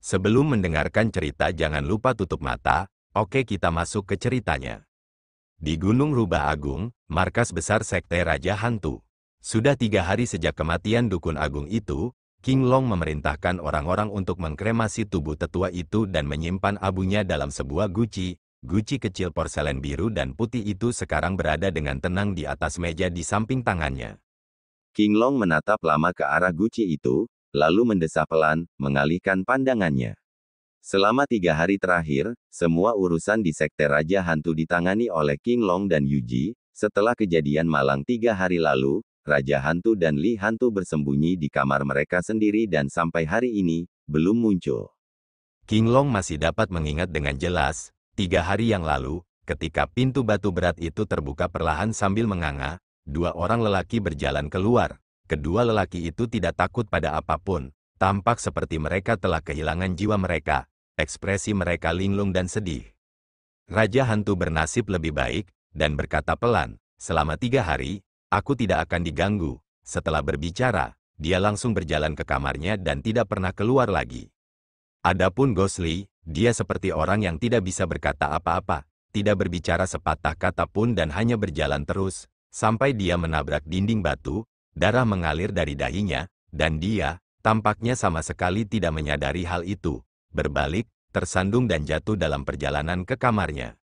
Sebelum mendengarkan cerita jangan lupa tutup mata, oke kita masuk ke ceritanya. Di Gunung Rubah Agung, markas besar Sekte Raja Hantu. Sudah 3 hari sejak kematian Dukun Agung itu, King Long memerintahkan orang-orang untuk mengkremasi tubuh tetua itu dan menyimpan abunya dalam sebuah guci. Guci kecil porselen biru dan putih itu sekarang berada dengan tenang di atas meja di samping tangannya. King Long menatap lama ke arah guci itu, lalu mendesah pelan, mengalihkan pandangannya. Selama 3 hari terakhir, semua urusan di Sekte Raja Hantu ditangani oleh King Long dan Yuji. Setelah kejadian malang 3 hari lalu, Raja Hantu dan Li Hantu bersembunyi di kamar mereka sendiri dan sampai hari ini, belum muncul. King Long masih dapat mengingat dengan jelas, 3 hari yang lalu, ketika pintu batu berat itu terbuka perlahan sambil menganga, 2 orang lelaki berjalan keluar. Kedua lelaki itu tidak takut pada apapun, tampak seperti mereka telah kehilangan jiwa mereka, ekspresi mereka linglung dan sedih. Raja Hantu bernasib lebih baik, dan berkata pelan, selama 3 hari, aku tidak akan diganggu. Setelah berbicara, dia langsung berjalan ke kamarnya dan tidak pernah keluar lagi. Adapun Ghostly, dia seperti orang yang tidak bisa berkata apa-apa, tidak berbicara sepatah kata pun dan hanya berjalan terus, sampai dia menabrak dinding batu, darah mengalir dari dahinya, dan dia, tampaknya sama sekali tidak menyadari hal itu, berbalik, tersandung dan jatuh dalam perjalanan ke kamarnya.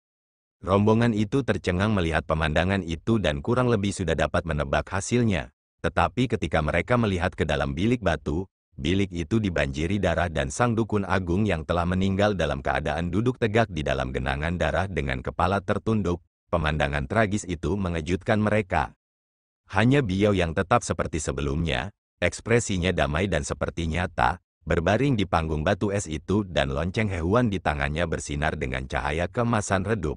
Rombongan itu tercengang melihat pemandangan itu dan kurang lebih sudah dapat menebak hasilnya, tetapi ketika mereka melihat ke dalam bilik batu, bilik itu dibanjiri darah dan sang Dukun Agung yang telah meninggal dalam keadaan duduk tegak di dalam genangan darah dengan kepala tertunduk. Pemandangan tragis itu mengejutkan mereka. Hanya Biao yang tetap seperti sebelumnya, ekspresinya damai dan seperti nyata, berbaring di panggung batu es itu dan lonceng hewan di tangannya bersinar dengan cahaya keemasan redup.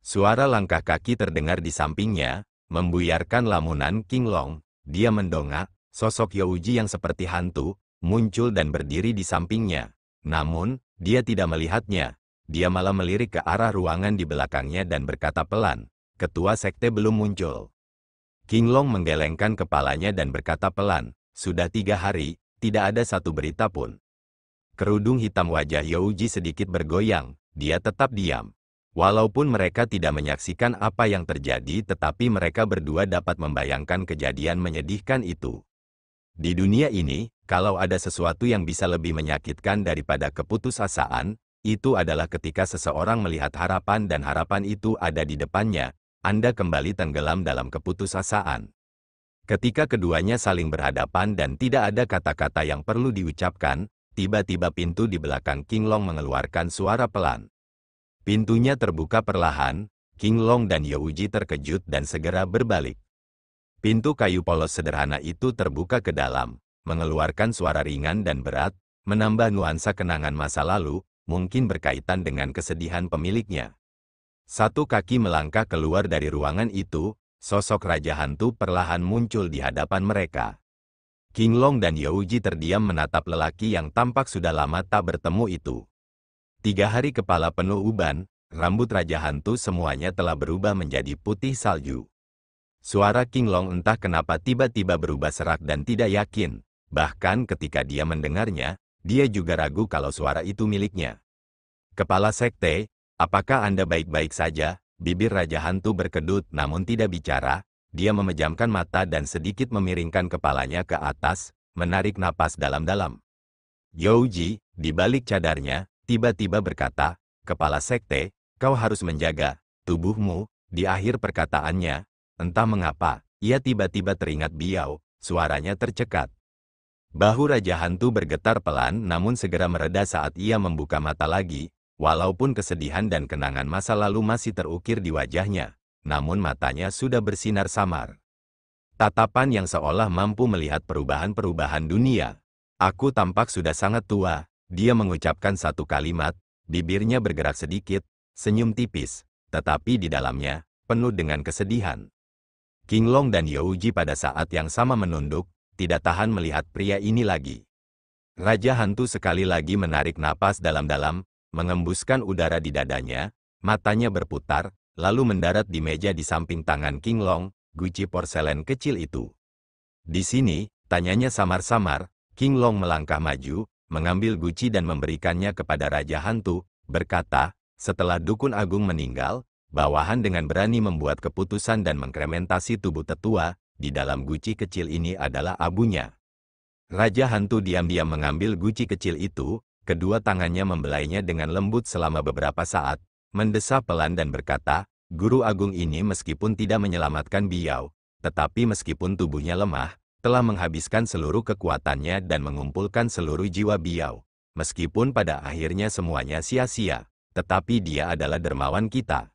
Suara langkah kaki terdengar di sampingnya, membuyarkan lamunan King Long. Dia mendongak. Sosok Youji yang seperti hantu, muncul dan berdiri di sampingnya. Namun, dia tidak melihatnya. Dia malah melirik ke arah ruangan di belakangnya dan berkata pelan, ketua sekte belum muncul. King Long menggelengkan kepalanya dan berkata pelan, sudah 3 hari, tidak ada satu berita pun. Kerudung hitam wajah Youji sedikit bergoyang, dia tetap diam. Walaupun mereka tidak menyaksikan apa yang terjadi tetapi mereka berdua dapat membayangkan kejadian menyedihkan itu. Di dunia ini, kalau ada sesuatu yang bisa lebih menyakitkan daripada keputusasaan, itu adalah ketika seseorang melihat harapan dan harapan itu ada di depannya, Anda kembali tenggelam dalam keputusasaan. Ketika keduanya saling berhadapan dan tidak ada kata-kata yang perlu diucapkan, tiba-tiba pintu di belakang King Long mengeluarkan suara pelan. Pintunya terbuka perlahan, King Long dan Youji terkejut dan segera berbalik. Pintu kayu polos sederhana itu terbuka ke dalam, mengeluarkan suara ringan dan berat, menambah nuansa kenangan masa lalu, mungkin berkaitan dengan kesedihan pemiliknya. Satu kaki melangkah keluar dari ruangan itu, sosok Raja Hantu perlahan muncul di hadapan mereka. King Long dan Youji terdiam menatap lelaki yang tampak sudah lama tak bertemu itu. 3 hari kepala penuh uban, rambut Raja Hantu semuanya telah berubah menjadi putih salju. Suara King Long entah kenapa tiba-tiba berubah serak dan tidak yakin. Bahkan ketika dia mendengarnya, dia juga ragu kalau suara itu miliknya. Kepala sekte, apakah Anda baik-baik saja? Bibir Raja Hantu berkedut namun tidak bicara. Dia memejamkan mata dan sedikit memiringkan kepalanya ke atas, menarik napas dalam-dalam. Youji, di balik cadarnya, tiba-tiba berkata, kepala sekte, kau harus menjaga tubuhmu. Di akhir perkataannya, entah mengapa, ia tiba-tiba teringat Biao, suaranya tercekat. Bahu Raja Hantu bergetar pelan namun segera mereda saat ia membuka mata lagi, walaupun kesedihan dan kenangan masa lalu masih terukir di wajahnya, namun matanya sudah bersinar samar. Tatapan yang seolah mampu melihat perubahan-perubahan dunia. Aku tampak sudah sangat tua, dia mengucapkan satu kalimat, bibirnya bergerak sedikit, senyum tipis, tetapi di dalamnya, penuh dengan kesedihan. King Long dan Youji pada saat yang sama menunduk, tidak tahan melihat pria ini lagi. Raja Hantu sekali lagi menarik napas dalam-dalam, mengembuskan udara di dadanya, matanya berputar, lalu mendarat di meja di samping tangan King Long, guci porselen kecil itu. Di sini, tanyanya samar-samar, King Long melangkah maju, mengambil guci dan memberikannya kepada Raja Hantu, berkata, setelah Dukun Agung meninggal, bawahan dengan berani membuat keputusan dan mengkrementasi tubuh tetua, di dalam guci kecil ini adalah abunya. Raja Hantu diam-diam mengambil guci kecil itu, kedua tangannya membelainya dengan lembut selama beberapa saat, mendesah pelan dan berkata, Guru Agung ini meskipun tidak menyelamatkan Biao, tetapi meskipun tubuhnya lemah, telah menghabiskan seluruh kekuatannya dan mengumpulkan seluruh jiwa Biao. Meskipun pada akhirnya semuanya sia-sia, tetapi dia adalah dermawan kita.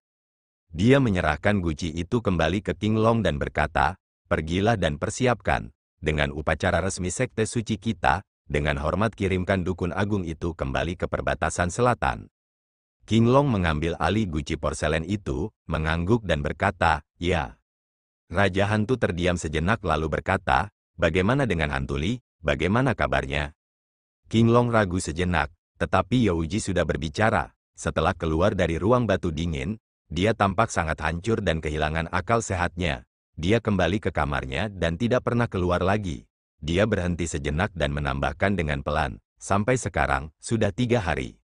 Dia menyerahkan guci itu kembali ke King Long dan berkata, pergilah dan persiapkan, dengan upacara resmi sekte suci kita, dengan hormat kirimkan Dukun Agung itu kembali ke perbatasan selatan. King Long mengambil alih guci porselen itu, mengangguk dan berkata, ya. Raja Hantu terdiam sejenak lalu berkata, bagaimana dengan Hantu Li, bagaimana kabarnya? King Long ragu sejenak, tetapi Youji sudah berbicara. Setelah keluar dari ruang batu dingin, dia tampak sangat hancur dan kehilangan akal sehatnya. Dia kembali ke kamarnya dan tidak pernah keluar lagi. Dia berhenti sejenak dan menambahkan dengan pelan, sampai sekarang, sudah 3 hari.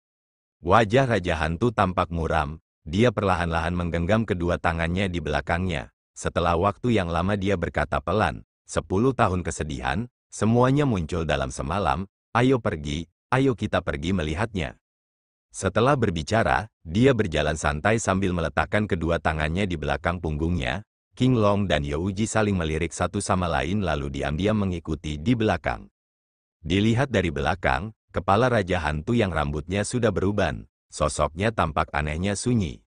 Wajah Raja Hantu tampak muram, dia perlahan-lahan menggenggam kedua tangannya di belakangnya. Setelah waktu yang lama dia berkata pelan, 10 tahun kesedihan, semuanya muncul dalam semalam, ayo pergi, ayo kita pergi melihatnya. Setelah berbicara, dia berjalan santai sambil meletakkan kedua tangannya di belakang punggungnya. King Long dan Youji saling melirik satu sama lain lalu diam-diam mengikuti di belakang. Dilihat dari belakang, kepala Raja Hantu yang rambutnya sudah beruban, sosoknya tampak anehnya sunyi.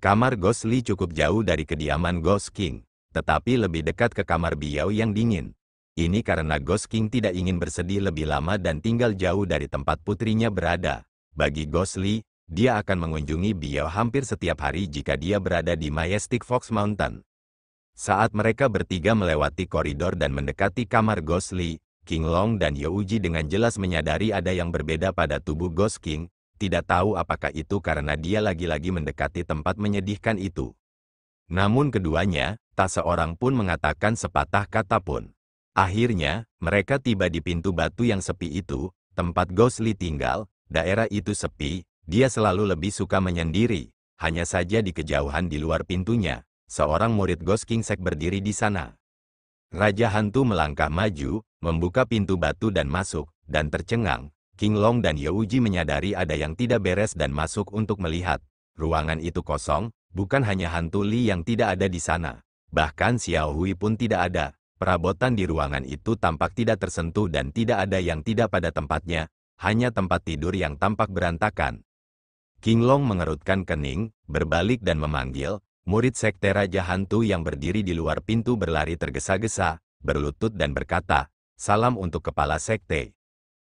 Kamar Ghost Li cukup jauh dari kediaman Ghost King, tetapi lebih dekat ke kamar Biao yang dingin. Ini karena Ghost King tidak ingin bersedih lebih lama dan tinggal jauh dari tempat putrinya berada. Bagi Ghost Li, dia akan mengunjungi Biao hampir setiap hari jika dia berada di Majestic Fox Mountain. Saat mereka bertiga melewati koridor dan mendekati kamar Ghost Li, King Long dan Youji dengan jelas menyadari ada yang berbeda pada tubuh Ghost King, tidak tahu apakah itu karena dia lagi-lagi mendekati tempat menyedihkan itu. Namun keduanya, tak seorang pun mengatakan sepatah kata pun. Akhirnya, mereka tiba di pintu batu yang sepi itu, tempat Ghost Li tinggal, daerah itu sepi, dia selalu lebih suka menyendiri, hanya saja di kejauhan di luar pintunya. Seorang murid Ghost King Sek berdiri di sana. Raja Hantu melangkah maju, membuka pintu batu dan masuk, dan tercengang. King Long dan Youji menyadari ada yang tidak beres dan masuk untuk melihat. Ruangan itu kosong, bukan hanya Hantu Li yang tidak ada di sana. Bahkan Xiao Hui pun tidak ada. Perabotan di ruangan itu tampak tidak tersentuh dan tidak ada yang tidak pada tempatnya, hanya tempat tidur yang tampak berantakan. King Long mengerutkan kening, berbalik dan memanggil. Murid sekte Raja Hantu yang berdiri di luar pintu berlari tergesa-gesa, berlutut dan berkata, salam untuk kepala sekte.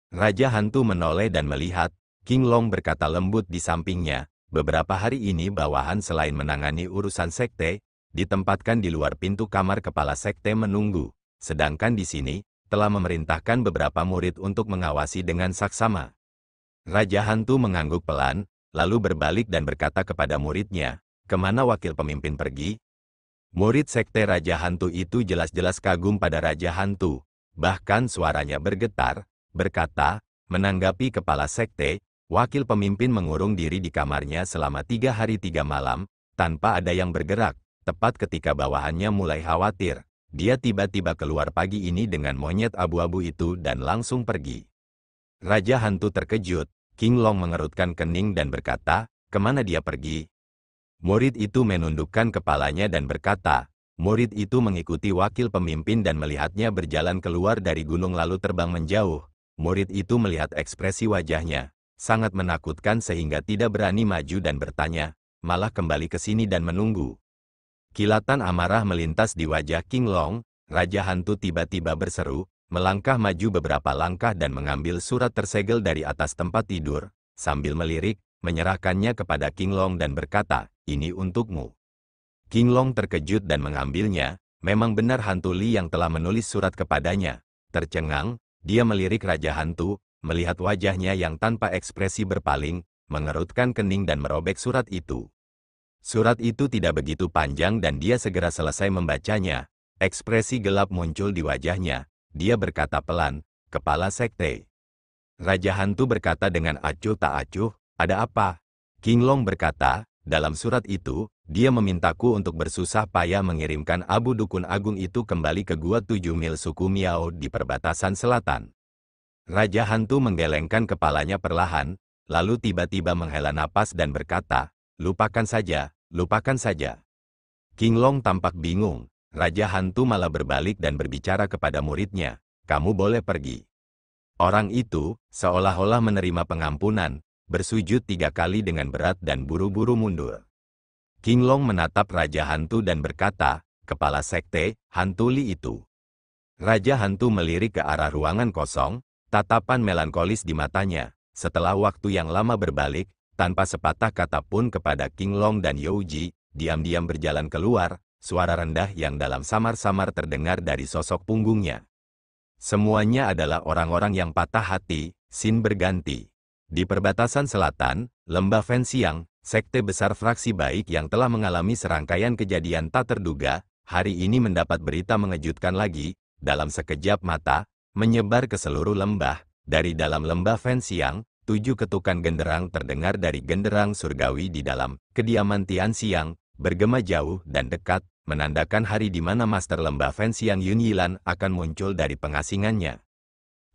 Raja Hantu menoleh dan melihat, King Long berkata lembut di sampingnya, beberapa hari ini bawahan selain menangani urusan sekte, ditempatkan di luar pintu kamar kepala sekte menunggu, sedangkan di sini, telah memerintahkan beberapa murid untuk mengawasi dengan saksama. Raja Hantu mengangguk pelan, lalu berbalik dan berkata kepada muridnya, kemana wakil pemimpin pergi? Murid sekte Raja Hantu itu jelas-jelas kagum pada Raja Hantu. Bahkan suaranya bergetar, berkata, menanggapi kepala sekte, wakil pemimpin mengurung diri di kamarnya selama 3 hari 3 malam, tanpa ada yang bergerak. Tepat ketika bawahannya mulai khawatir, dia tiba-tiba keluar pagi ini dengan monyet abu-abu itu dan langsung pergi. Raja Hantu terkejut, King Long mengerutkan kening dan berkata, kemana dia pergi? Murid itu menundukkan kepalanya dan berkata, murid itu mengikuti wakil pemimpin dan melihatnya berjalan keluar dari gunung lalu terbang menjauh. Murid itu melihat ekspresi wajahnya, sangat menakutkan sehingga tidak berani maju dan bertanya, malah kembali ke sini dan menunggu. Kilatan amarah melintas di wajah King Long, Raja Hantu tiba-tiba berseru, melangkah maju beberapa langkah dan mengambil surat tersegel dari atas tempat tidur, sambil melirik, menyerahkannya kepada King Long dan berkata, ini untukmu. King Long terkejut dan mengambilnya, memang benar Hantu Li yang telah menulis surat kepadanya. Tercengang, dia melirik Raja Hantu, melihat wajahnya yang tanpa ekspresi berpaling, mengerutkan kening dan merobek surat itu. Surat itu tidak begitu panjang dan dia segera selesai membacanya. Ekspresi gelap muncul di wajahnya, dia berkata pelan, kepala sekte. Raja Hantu berkata dengan acuh tak acuh, ada apa? King Long berkata, dalam surat itu, dia memintaku untuk bersusah payah mengirimkan abu dukun agung itu kembali ke Gua 7 Mil suku Miao di perbatasan selatan. Raja Hantu menggelengkan kepalanya perlahan, lalu tiba-tiba menghela napas dan berkata, lupakan saja, lupakan saja. King Long tampak bingung. Raja Hantu malah berbalik dan berbicara kepada muridnya, kamu boleh pergi. Orang itu, seolah-olah menerima pengampunan, bersujud 3 kali dengan berat dan buru-buru mundur. King Long menatap Raja Hantu dan berkata, kepala sekte, Hantu Li itu. Raja Hantu melirik ke arah ruangan kosong, tatapan melankolis di matanya. Setelah waktu yang lama berbalik, tanpa sepatah kata pun kepada King Long dan Youji, diam-diam berjalan keluar, suara rendah yang dalam samar-samar terdengar dari sosok punggungnya. Semuanya adalah orang-orang yang patah hati, sin berganti. Di perbatasan selatan, Lembah Fenxiang, sekte besar fraksi baik yang telah mengalami serangkaian kejadian tak terduga, hari ini mendapat berita mengejutkan lagi, dalam sekejap mata, menyebar ke seluruh lembah. Dari dalam Lembah Fenxiang, 7 ketukan genderang terdengar dari genderang surgawi di dalam kediaman Tianxiang, bergema jauh dan dekat, menandakan hari di mana Master Lembah Fenxiang Yun Yilan akan muncul dari pengasingannya.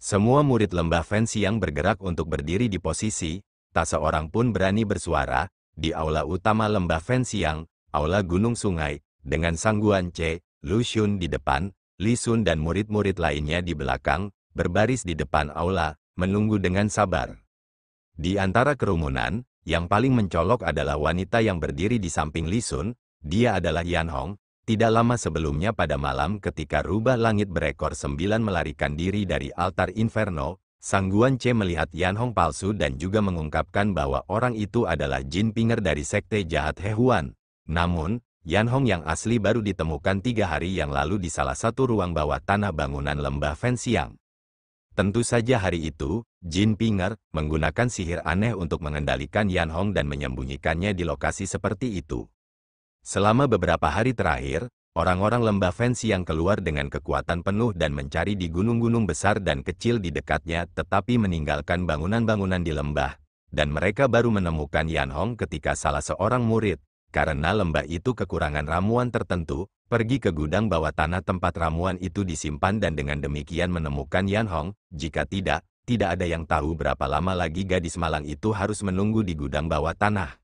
Semua murid Lembah Fenxiang bergerak untuk berdiri di posisi, tak seorang pun berani bersuara, di aula utama Lembah Fenxiang, aula Gunung Sungai, dengan Sang Guanche, Lu Xun di depan, Li Sun dan murid-murid lainnya di belakang, berbaris di depan aula, menunggu dengan sabar. Di antara kerumunan, yang paling mencolok adalah wanita yang berdiri di samping Li Sun, dia adalah Yan Hong. Tidak lama sebelumnya pada malam ketika rubah langit berekor 9 melarikan diri dari altar Inferno, Sang Guanche melihat Yan Hong palsu dan juga mengungkapkan bahwa orang itu adalah Jin Pinger dari sekte jahat He Huan. Namun, Yan Hong yang asli baru ditemukan 3 hari yang lalu di salah satu ruang bawah tanah bangunan Lembah Fenxiang. Tentu saja hari itu, Jin Pinger menggunakan sihir aneh untuk mengendalikan Yan Hong dan menyembunyikannya di lokasi seperti itu. Selama beberapa hari terakhir, orang-orang Lembah Fenxiang keluar dengan kekuatan penuh dan mencari di gunung-gunung besar dan kecil di dekatnya tetapi meninggalkan bangunan-bangunan di lembah, dan mereka baru menemukan Yan Hong ketika salah seorang murid, karena lembah itu kekurangan ramuan tertentu, pergi ke gudang bawah tanah tempat ramuan itu disimpan dan dengan demikian menemukan Yan Hong. Jika tidak ada yang tahu berapa lama lagi gadis malang itu harus menunggu di gudang bawah tanah.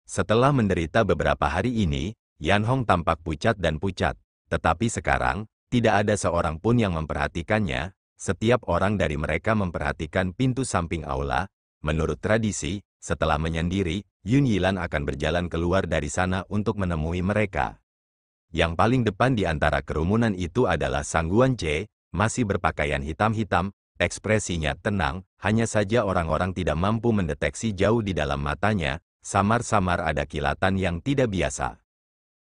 Setelah menderita beberapa hari ini, Yan Hong tampak pucat dan pucat. Tetapi sekarang, tidak ada seorang pun yang memperhatikannya. Setiap orang dari mereka memperhatikan pintu samping aula. Menurut tradisi, setelah menyendiri, Yun Yilan akan berjalan keluar dari sana untuk menemui mereka. Yang paling depan di antara kerumunan itu adalah Sang Guanche, masih berpakaian hitam-hitam, ekspresinya tenang, hanya saja orang-orang tidak mampu mendeteksi jauh di dalam matanya, samar-samar ada kilatan yang tidak biasa.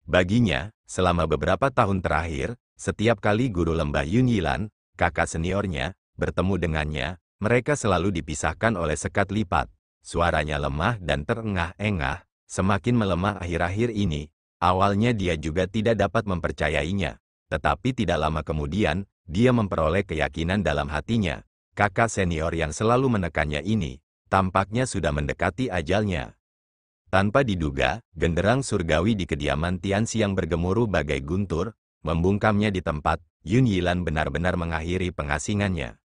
Baginya, selama beberapa tahun terakhir, setiap kali guru lembah Yun Yilan, kakak seniornya, bertemu dengannya, mereka selalu dipisahkan oleh sekat lipat. Suaranya lemah dan terengah-engah, semakin melemah akhir-akhir ini. Awalnya dia juga tidak dapat mempercayainya, tetapi tidak lama kemudian, dia memperoleh keyakinan dalam hatinya. Kakak senior yang selalu menekannya ini, tampaknya sudah mendekati ajalnya. Tanpa diduga, genderang surgawi di kediaman Tianxiang bergemuruh bagai guntur, membungkamnya di tempat. Yun Yilan benar-benar mengakhiri pengasingannya.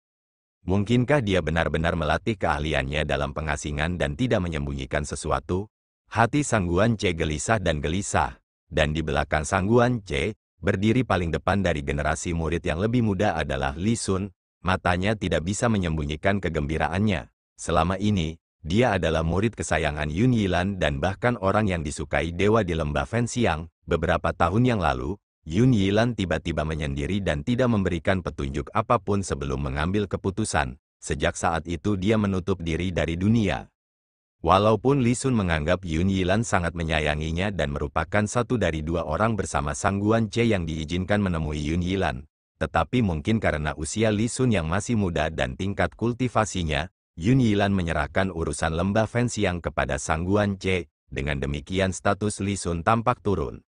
Mungkinkah dia benar-benar melatih keahliannya dalam pengasingan dan tidak menyembunyikan sesuatu? Hati Sang Guanche gelisah dan gelisah. Dan di belakang Sang Guanche, berdiri paling depan dari generasi murid yang lebih muda adalah Li Sun. Matanya tidak bisa menyembunyikan kegembiraannya. Selama ini, dia adalah murid kesayangan Yun Yilan dan bahkan orang yang disukai dewa di Lembah Fenxiang. Beberapa tahun yang lalu, Yun Yilan tiba-tiba menyendiri dan tidak memberikan petunjuk apapun sebelum mengambil keputusan. Sejak saat itu dia menutup diri dari dunia. Walaupun Li Sun menganggap Yun Yilan sangat menyayanginya dan merupakan satu dari 2 orang bersama Sang Guanche yang diizinkan menemui Yun Yilan, tetapi mungkin karena usia Li Sun yang masih muda dan tingkat kultivasinya, Yun Yilan menyerahkan urusan Lembah Fenxiang kepada Sang Guanche. Dengan demikian status Li Sun tampak turun.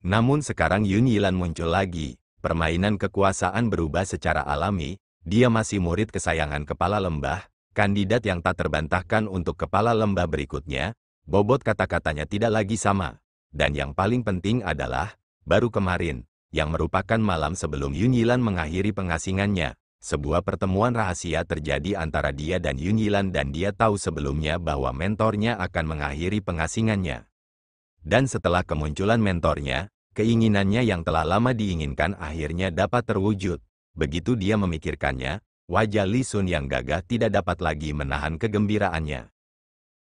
Namun sekarang Yun Yilan muncul lagi. Permainan kekuasaan berubah secara alami. Dia masih murid kesayangan kepala lembah, kandidat yang tak terbantahkan untuk kepala lembah berikutnya, bobot kata-katanya tidak lagi sama. Dan yang paling penting adalah, baru kemarin, yang merupakan malam sebelum Yun Yilan mengakhiri pengasingannya, sebuah pertemuan rahasia terjadi antara dia dan Yun Yilan dan dia tahu sebelumnya bahwa mentornya akan mengakhiri pengasingannya. Dan setelah kemunculan mentornya, keinginannya yang telah lama diinginkan akhirnya dapat terwujud. Begitu dia memikirkannya, wajah Li Sun yang gagah tidak dapat lagi menahan kegembiraannya.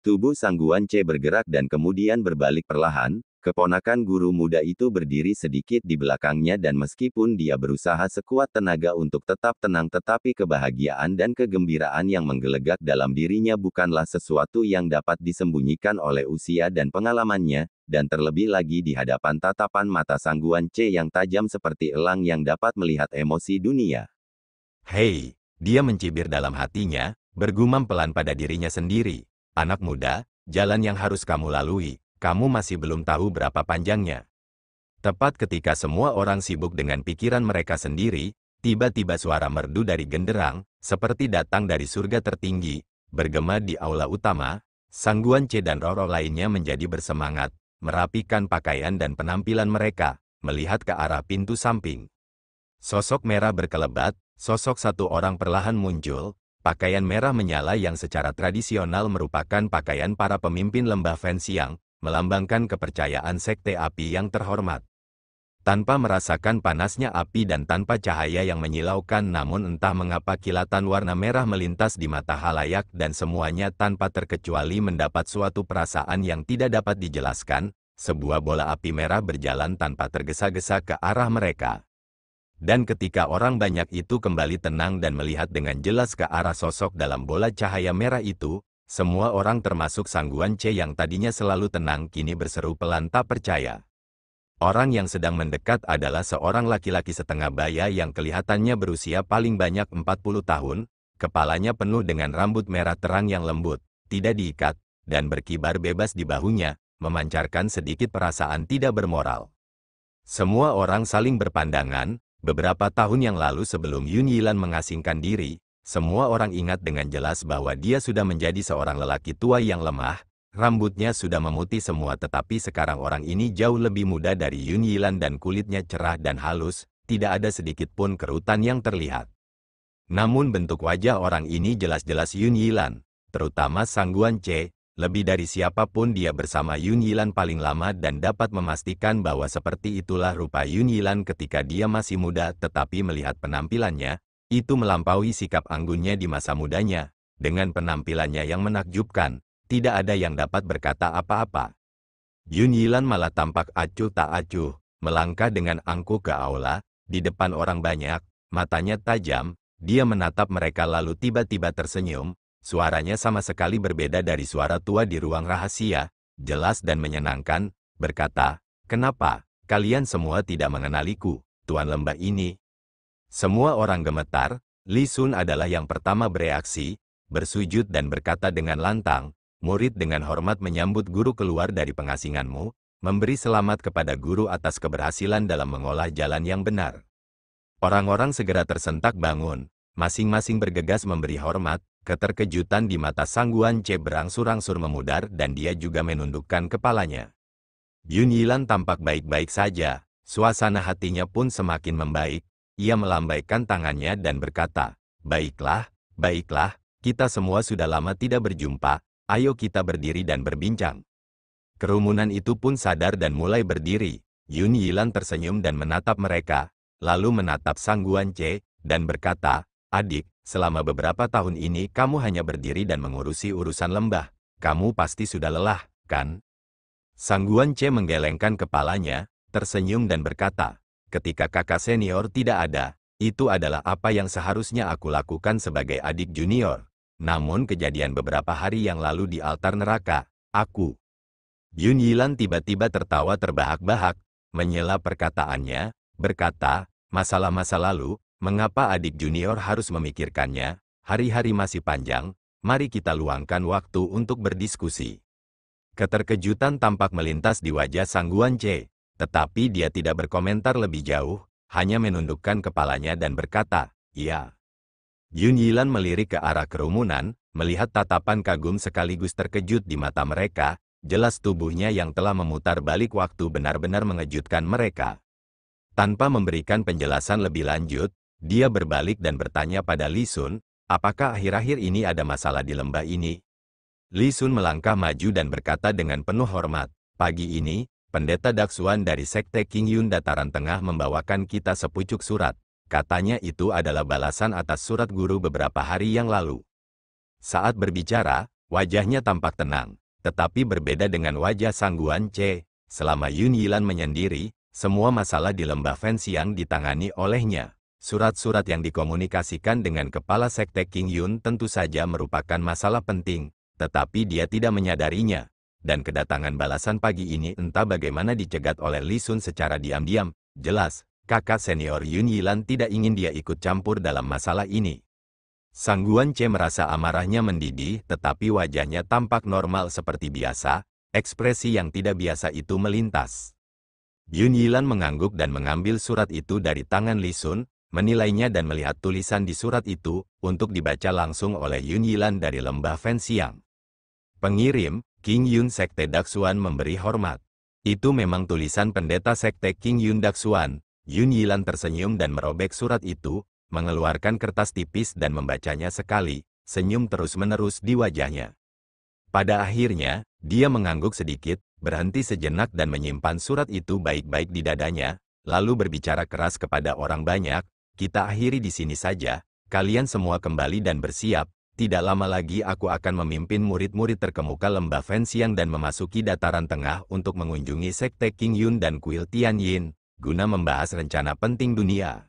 Tubuh Sang Guan Ce bergerak dan kemudian berbalik perlahan. Keponakan guru muda itu berdiri sedikit di belakangnya dan meskipun dia berusaha sekuat tenaga untuk tetap tenang tetapi kebahagiaan dan kegembiraan yang menggelegak dalam dirinya bukanlah sesuatu yang dapat disembunyikan oleh usia dan pengalamannya, dan terlebih lagi di hadapan tatapan mata Sang Guan Ce yang tajam seperti elang yang dapat melihat emosi dunia. Hei, dia mencibir dalam hatinya, bergumam pelan pada dirinya sendiri. Anak muda, jalan yang harus kamu lalui. Kamu masih belum tahu berapa panjangnya. Tepat ketika semua orang sibuk dengan pikiran mereka sendiri, tiba-tiba suara merdu dari genderang, seperti datang dari surga tertinggi, bergema di aula utama. Sang Guan Ce dan Roro lainnya menjadi bersemangat, merapikan pakaian dan penampilan mereka, melihat ke arah pintu samping. Sosok merah berkelebat, sosok satu orang perlahan muncul. Pakaian merah menyala yang secara tradisional merupakan pakaian para pemimpin lembah Fenxiang, melambangkan kepercayaan sekte api yang terhormat. Tanpa merasakan panasnya api dan tanpa cahaya yang menyilaukan namun entah mengapa kilatan warna merah melintas di mata halayak dan semuanya tanpa terkecuali mendapat suatu perasaan yang tidak dapat dijelaskan, sebuah bola api merah berjalan tanpa tergesa-gesa ke arah mereka. Dan ketika orang banyak itu kembali tenang dan melihat dengan jelas ke arah sosok dalam bola cahaya merah itu, semua orang termasuk Sang Guan Ce yang tadinya selalu tenang kini berseru pelan tak percaya. Orang yang sedang mendekat adalah seorang laki-laki setengah baya yang kelihatannya berusia paling banyak 40 tahun, kepalanya penuh dengan rambut merah terang yang lembut, tidak diikat, dan berkibar bebas di bahunya, memancarkan sedikit perasaan tidak bermoral. Semua orang saling berpandangan, beberapa tahun yang lalu sebelum Yun Yilan mengasingkan diri, semua orang ingat dengan jelas bahwa dia sudah menjadi seorang lelaki tua yang lemah, rambutnya sudah memutih semua tetapi sekarang orang ini jauh lebih muda dari Yun Yilan dan kulitnya cerah dan halus, tidak ada sedikit pun kerutan yang terlihat. Namun bentuk wajah orang ini jelas-jelas Yun Yilan, terutama Sang Guan Ce, lebih dari siapapun dia bersama Yun Yilan paling lama dan dapat memastikan bahwa seperti itulah rupa Yun Yilan ketika dia masih muda tetapi melihat penampilannya, itu melampaui sikap anggunnya di masa mudanya. Dengan penampilannya yang menakjubkan, tidak ada yang dapat berkata apa-apa. Yun Yilan malah tampak acuh tak acuh, melangkah dengan angkuh ke aula, di depan orang banyak, matanya tajam, dia menatap mereka lalu tiba-tiba tersenyum, suaranya sama sekali berbeda dari suara tua di ruang rahasia, jelas dan menyenangkan, berkata, "Kenapa, kalian semua tidak mengenaliku, Tuan Lembah ini?" Semua orang gemetar, Li Sun adalah yang pertama bereaksi, bersujud dan berkata dengan lantang, "Murid dengan hormat menyambut guru keluar dari pengasinganmu, memberi selamat kepada guru atas keberhasilan dalam mengolah jalan yang benar." Orang-orang segera tersentak bangun, masing-masing bergegas memberi hormat, keterkejutan di mata Sang Guan Ce berangsur-angsur memudar dan dia juga menundukkan kepalanya. Yun Yilan tampak baik-baik saja, suasana hatinya pun semakin membaik. Ia melambaikan tangannya dan berkata, "Baiklah, baiklah, kita semua sudah lama tidak berjumpa, ayo kita berdiri dan berbincang." Kerumunan itu pun sadar dan mulai berdiri. Yun Yilan tersenyum dan menatap mereka, lalu menatap Sang Guan Ce, dan berkata, "Adik, selama beberapa tahun ini kamu hanya berdiri dan mengurusi urusan lembah. Kamu pasti sudah lelah, kan?" Sang Guan Ce menggelengkan kepalanya, tersenyum dan berkata, "Ketika kakak senior tidak ada, itu adalah apa yang seharusnya aku lakukan sebagai adik junior. Namun kejadian beberapa hari yang lalu di altar neraka, aku..." Yun Yilan tiba-tiba tertawa terbahak-bahak, menyela perkataannya, berkata, "Masalah masa lalu, mengapa adik junior harus memikirkannya? Hari-hari masih panjang, mari kita luangkan waktu untuk berdiskusi." Keterkejutan tampak melintas di wajah Sang Guan Ce. Tetapi dia tidak berkomentar lebih jauh, hanya menundukkan kepalanya dan berkata, "Iya." Yun Yilan melirik ke arah kerumunan, melihat tatapan kagum sekaligus terkejut di mata mereka, jelas tubuhnya yang telah memutar balik waktu benar-benar mengejutkan mereka. Tanpa memberikan penjelasan lebih lanjut, dia berbalik dan bertanya pada Li Sun, apakah akhir-akhir ini ada masalah di lembah ini? Li Sun melangkah maju dan berkata dengan penuh hormat, pagi ini, Pendeta Daksuan dari Sekte King Yun Dataran Tengah membawakan kita sepucuk surat. Katanya itu adalah balasan atas surat guru beberapa hari yang lalu. Saat berbicara, wajahnya tampak tenang, tetapi berbeda dengan wajah Sang Guan Ce. Selama Yun Yilan menyendiri, semua masalah di lembah Fenxiang ditangani olehnya. Surat-surat yang dikomunikasikan dengan kepala Sekte King Yun tentu saja merupakan masalah penting, tetapi dia tidak menyadarinya. Dan kedatangan balasan pagi ini entah bagaimana dicegat oleh Li Sun secara diam-diam. Jelas, kakak senior Yun Yilan tidak ingin dia ikut campur dalam masalah ini. Sang Guan Ce merasa amarahnya mendidih, tetapi wajahnya tampak normal seperti biasa, ekspresi yang tidak biasa itu melintas. Yun Yilan mengangguk dan mengambil surat itu dari tangan Li Sun, menilainya dan melihat tulisan di surat itu, untuk dibaca langsung oleh Yun Yilan dari lembah Fenxiang. Pengirim, King Yun Sekte Daksuan memberi hormat. Itu memang tulisan pendeta Sekte King Yun Daksuan. Yun Yilan tersenyum dan merobek surat itu, mengeluarkan kertas tipis dan membacanya sekali, senyum terus-menerus di wajahnya. Pada akhirnya, dia mengangguk sedikit, berhenti sejenak dan menyimpan surat itu baik-baik di dadanya, lalu berbicara keras kepada orang banyak, kita akhiri di sini saja, kalian semua kembali dan bersiap, tidak lama lagi aku akan memimpin murid-murid terkemuka lembah Fenxiang dan memasuki dataran tengah untuk mengunjungi Sekte King Yun dan Kuil Tianyin, guna membahas rencana penting dunia.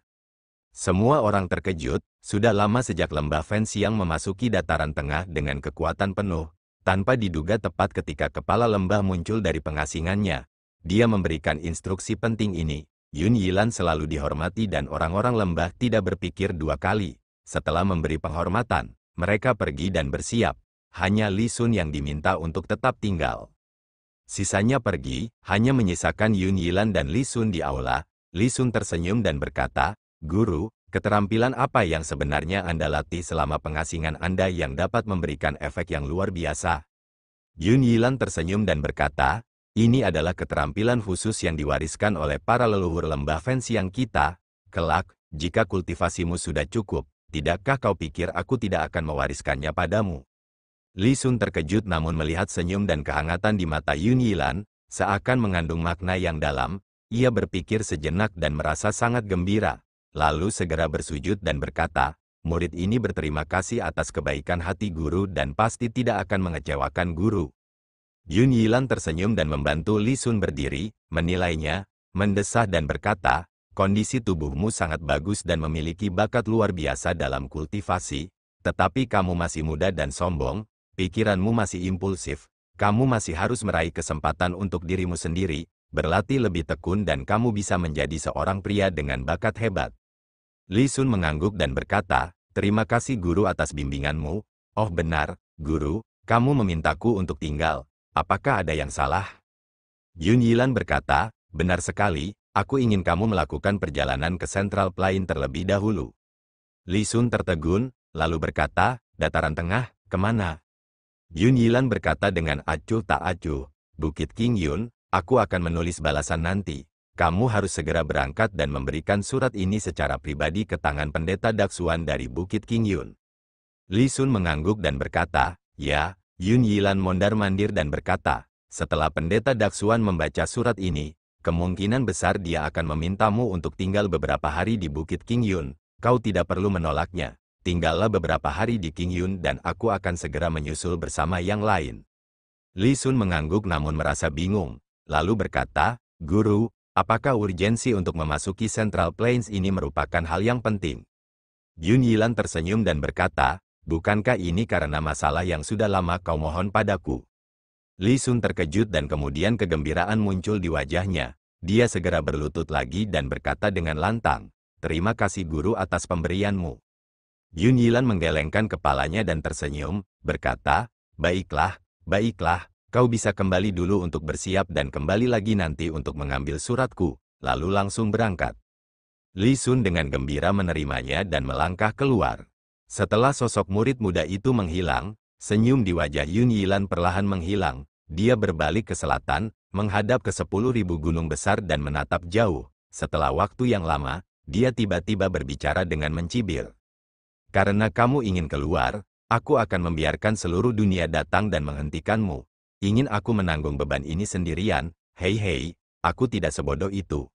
Semua orang terkejut, sudah lama sejak lembah Fenxiang memasuki dataran tengah dengan kekuatan penuh, tanpa diduga tepat ketika kepala lembah muncul dari pengasingannya. Dia memberikan instruksi penting ini. Yun Yilan selalu dihormati dan orang-orang lembah tidak berpikir dua kali. Setelah memberi penghormatan, mereka pergi dan bersiap. Hanya Li Sun yang diminta untuk tetap tinggal. Sisanya pergi, hanya menyisakan Yun Yilan dan Li Sun di aula. Li Sun tersenyum dan berkata, Guru, keterampilan apa yang sebenarnya Anda latih selama pengasingan Anda yang dapat memberikan efek yang luar biasa? Yun Yilan tersenyum dan berkata, ini adalah keterampilan khusus yang diwariskan oleh para leluhur lembah Fenxiang kita. Kelak, jika kultivasimu sudah cukup, tidakkah kau pikir aku tidak akan mewariskannya padamu? Li Sun terkejut namun melihat senyum dan kehangatan di mata Yun Yilan, seakan mengandung makna yang dalam, ia berpikir sejenak dan merasa sangat gembira. Lalu segera bersujud dan berkata, murid ini berterima kasih atas kebaikan hati guru dan pasti tidak akan mengecewakan guru. Yun Yilan tersenyum dan membantu Li Sun berdiri, menilainya, mendesah dan berkata, kondisi tubuhmu sangat bagus dan memiliki bakat luar biasa dalam kultivasi, tetapi kamu masih muda dan sombong, pikiranmu masih impulsif, kamu masih harus meraih kesempatan untuk dirimu sendiri, berlatih lebih tekun dan kamu bisa menjadi seorang pria dengan bakat hebat. Li Sun mengangguk dan berkata, terima kasih guru atas bimbinganmu. Oh benar, guru, kamu memintaku untuk tinggal. Apakah ada yang salah? Yun Yilan berkata, benar sekali, aku ingin kamu melakukan perjalanan ke Central Plain terlebih dahulu. Li Sun tertegun, lalu berkata, dataran tengah, kemana? Yun Yilan berkata dengan acuh tak acuh, Bukit King Yun, aku akan menulis balasan nanti. Kamu harus segera berangkat dan memberikan surat ini secara pribadi ke tangan pendeta Daksuan dari Bukit King Yun. Li Sun mengangguk dan berkata, ya. Yun Yilan mondar-mandir dan berkata, setelah pendeta Daksuan membaca surat ini, kemungkinan besar dia akan memintamu untuk tinggal beberapa hari di Bukit King Yun. Kau tidak perlu menolaknya. Tinggallah beberapa hari di King Yun dan aku akan segera menyusul bersama yang lain. Li Sun mengangguk namun merasa bingung, lalu berkata, Guru, apakah urgensi untuk memasuki Central Plains ini merupakan hal yang penting? Yun Yilan tersenyum dan berkata, bukankah ini karena masalah yang sudah lama kau mohon padaku? Li Sun terkejut dan kemudian kegembiraan muncul di wajahnya. Dia segera berlutut lagi dan berkata dengan lantang, terima kasih guru atas pemberianmu. Yun Yilan menggelengkan kepalanya dan tersenyum, berkata, baiklah, kau bisa kembali dulu untuk bersiap dan kembali lagi nanti untuk mengambil suratku, lalu langsung berangkat. Li Sun dengan gembira menerimanya dan melangkah keluar. Setelah sosok murid muda itu menghilang, senyum di wajah Yun Yilan perlahan menghilang. Dia berbalik ke selatan, menghadap ke 10.000 gunung besar dan menatap jauh. Setelah waktu yang lama, dia tiba-tiba berbicara dengan mencibir. Karena kamu ingin keluar, aku akan membiarkan seluruh dunia datang dan menghentikanmu. Ingin aku menanggung beban ini sendirian? Hei, aku tidak sebodoh itu.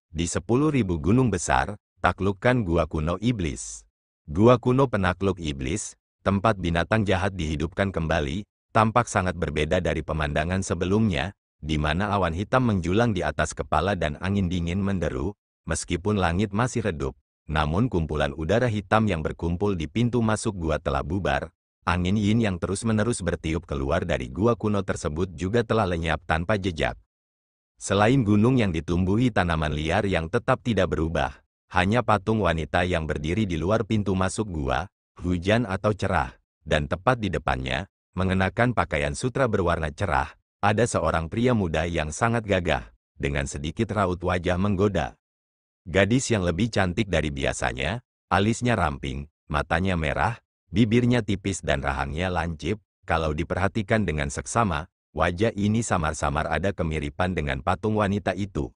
Di 10.000 gunung besar, taklukkan gua kuno iblis. Gua kuno penakluk iblis, tempat binatang jahat dihidupkan kembali, tampak sangat berbeda dari pemandangan sebelumnya, di mana awan hitam menjulang di atas kepala dan angin dingin menderu, meskipun langit masih redup. Namun kumpulan udara hitam yang berkumpul di pintu masuk gua telah bubar. Angin yin yang terus-menerus bertiup keluar dari gua kuno tersebut juga telah lenyap tanpa jejak. Selain gunung yang ditumbuhi tanaman liar yang tetap tidak berubah, hanya patung wanita yang berdiri di luar pintu masuk gua, hujan atau cerah, dan tepat di depannya, mengenakan pakaian sutra berwarna cerah, ada seorang pria muda yang sangat gagah, dengan sedikit raut wajah menggoda. Gadis yang lebih cantik dari biasanya, alisnya ramping, matanya merah, bibirnya tipis dan rahangnya lancip. Kalau diperhatikan dengan seksama, wajah ini samar-samar ada kemiripan dengan patung wanita itu.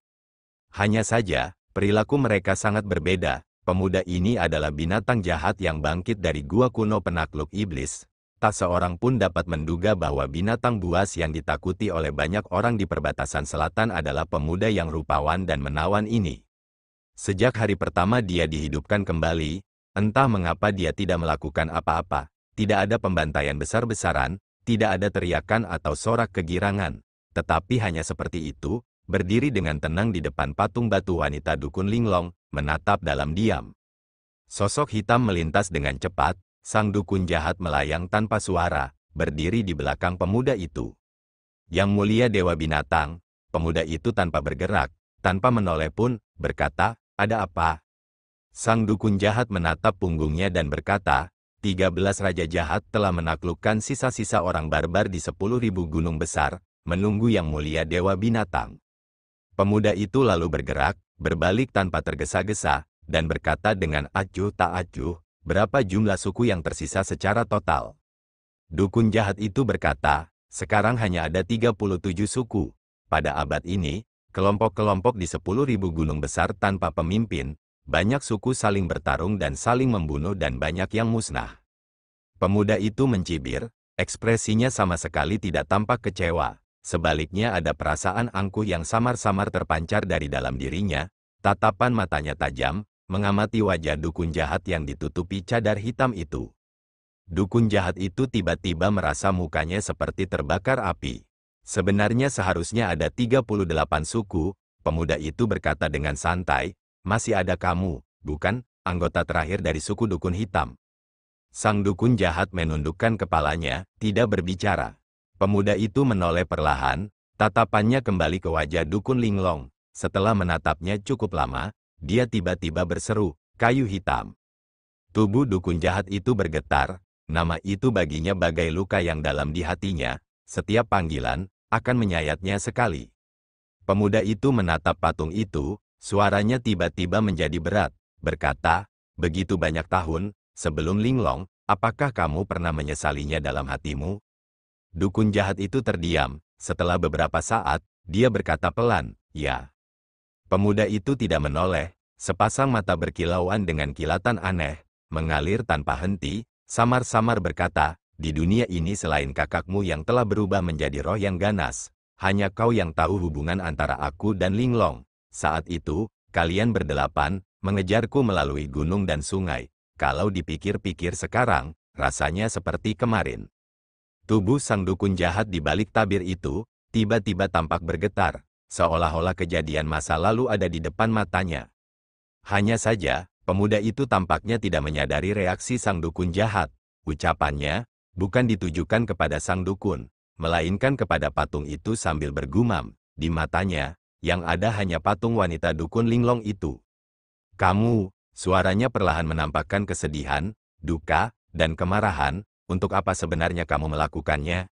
Hanya saja, perilaku mereka sangat berbeda. Pemuda ini adalah binatang jahat yang bangkit dari gua kuno penakluk iblis. Tak seorang pun dapat menduga bahwa binatang buas yang ditakuti oleh banyak orang di perbatasan selatan adalah pemuda yang rupawan dan menawan ini. Sejak hari pertama dia dihidupkan kembali, entah mengapa dia tidak melakukan apa-apa. Tidak ada pembantaian besar-besaran, tidak ada teriakan atau sorak kegirangan. Tetapi hanya seperti itu, berdiri dengan tenang di depan patung batu wanita dukun linglong, menatap dalam diam. Sosok hitam melintas dengan cepat. Sang dukun jahat melayang tanpa suara, berdiri di belakang pemuda itu. Yang mulia Dewa Binatang, pemuda itu tanpa bergerak, tanpa menoleh pun, berkata, ada apa? Sang dukun jahat menatap punggungnya dan berkata, 13 raja jahat telah menaklukkan sisa-sisa orang barbar di 10.000 gunung besar, menunggu yang mulia Dewa Binatang. Pemuda itu lalu bergerak, berbalik tanpa tergesa-gesa, dan berkata dengan acuh tak acuh, berapa jumlah suku yang tersisa secara total? Dukun jahat itu berkata, sekarang hanya ada 37 suku. Pada abad ini, kelompok-kelompok di 10.000 gunung besar tanpa pemimpin, banyak suku saling bertarung dan saling membunuh dan banyak yang musnah. Pemuda itu mencibir, ekspresinya sama sekali tidak tampak kecewa. Sebaliknya ada perasaan angkuh yang samar-samar terpancar dari dalam dirinya, tatapan matanya tajam, mengamati wajah dukun jahat yang ditutupi cadar hitam itu. Dukun jahat itu tiba-tiba merasa mukanya seperti terbakar api. Sebenarnya seharusnya ada 38 suku, pemuda itu berkata dengan santai, masih ada kamu, bukan, anggota terakhir dari suku dukun hitam. Sang dukun jahat menundukkan kepalanya, tidak berbicara. Pemuda itu menoleh perlahan, tatapannya kembali ke wajah dukun linglong. Setelah menatapnya cukup lama, dia tiba-tiba berseru, kayu hitam. Tubuh dukun jahat itu bergetar, nama itu baginya bagai luka yang dalam di hatinya, setiap panggilan, akan menyayatnya sekali. Pemuda itu menatap patung itu, suaranya tiba-tiba menjadi berat, berkata, begitu banyak tahun, sebelum linglong, apakah kamu pernah menyesalinya dalam hatimu? Dukun jahat itu terdiam, setelah beberapa saat, dia berkata pelan, ya. Pemuda itu tidak menoleh, sepasang mata berkilauan dengan kilatan aneh, mengalir tanpa henti, samar-samar berkata, di dunia ini selain kakakmu yang telah berubah menjadi roh yang ganas, hanya kau yang tahu hubungan antara aku dan linglong. Saat itu, kalian berdelapan, mengejarku melalui gunung dan sungai. Kalau dipikir-pikir sekarang, rasanya seperti kemarin. Tubuh sang dukun jahat di balik tabir itu, tiba-tiba tampak bergetar, seolah-olah kejadian masa lalu ada di depan matanya. Hanya saja, pemuda itu tampaknya tidak menyadari reaksi sang dukun jahat. Ucapannya, bukan ditujukan kepada sang dukun, melainkan kepada patung itu sambil bergumam, di matanya, yang ada hanya patung wanita dukun linglong itu. Kamu, suaranya perlahan menampakkan kesedihan, duka, dan kemarahan, untuk apa sebenarnya kamu melakukannya?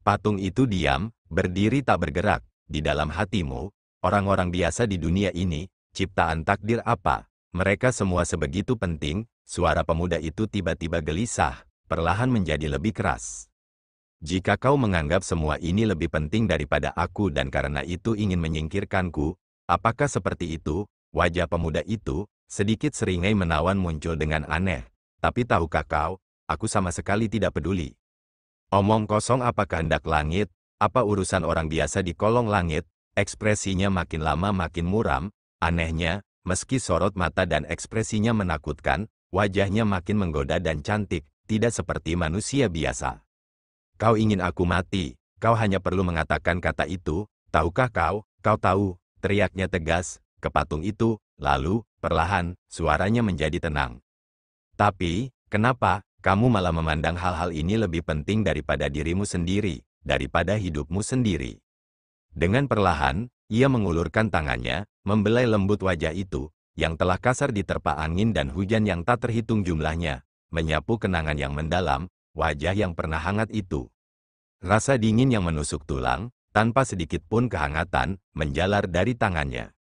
Patung itu diam, berdiri tak bergerak. Di dalam hatimu, orang-orang biasa di dunia ini, ciptaan takdir apa? Mereka semua sebegitu penting, Suara pemuda itu tiba-tiba gelisah, perlahan menjadi lebih keras. Jika kau menganggap semua ini lebih penting daripada aku dan karena itu ingin menyingkirkanku, apakah seperti itu? Wajah pemuda itu, sedikit seringai menawan muncul dengan aneh. Tapi tahukah kau, aku sama sekali tidak peduli. Omong kosong apa kehendak langit, apa urusan orang biasa di kolong langit, ekspresinya makin lama makin muram, anehnya, meski sorot mata dan ekspresinya menakutkan, wajahnya makin menggoda dan cantik, tidak seperti manusia biasa. Kau ingin aku mati, kau hanya perlu mengatakan kata itu, tahukah kau tahu, teriaknya tegas, ke patung itu, lalu, perlahan, suaranya menjadi tenang. Tapi, kenapa, kamu malah memandang hal-hal ini lebih penting daripada dirimu sendiri, daripada hidupmu sendiri? Dengan perlahan, ia mengulurkan tangannya, membelai lembut wajah itu, yang telah kasar diterpa angin dan hujan yang tak terhitung jumlahnya, menyapu kenangan yang mendalam, wajah yang pernah hangat itu. Rasa dingin yang menusuk tulang, tanpa sedikit pun kehangatan, menjalar dari tangannya.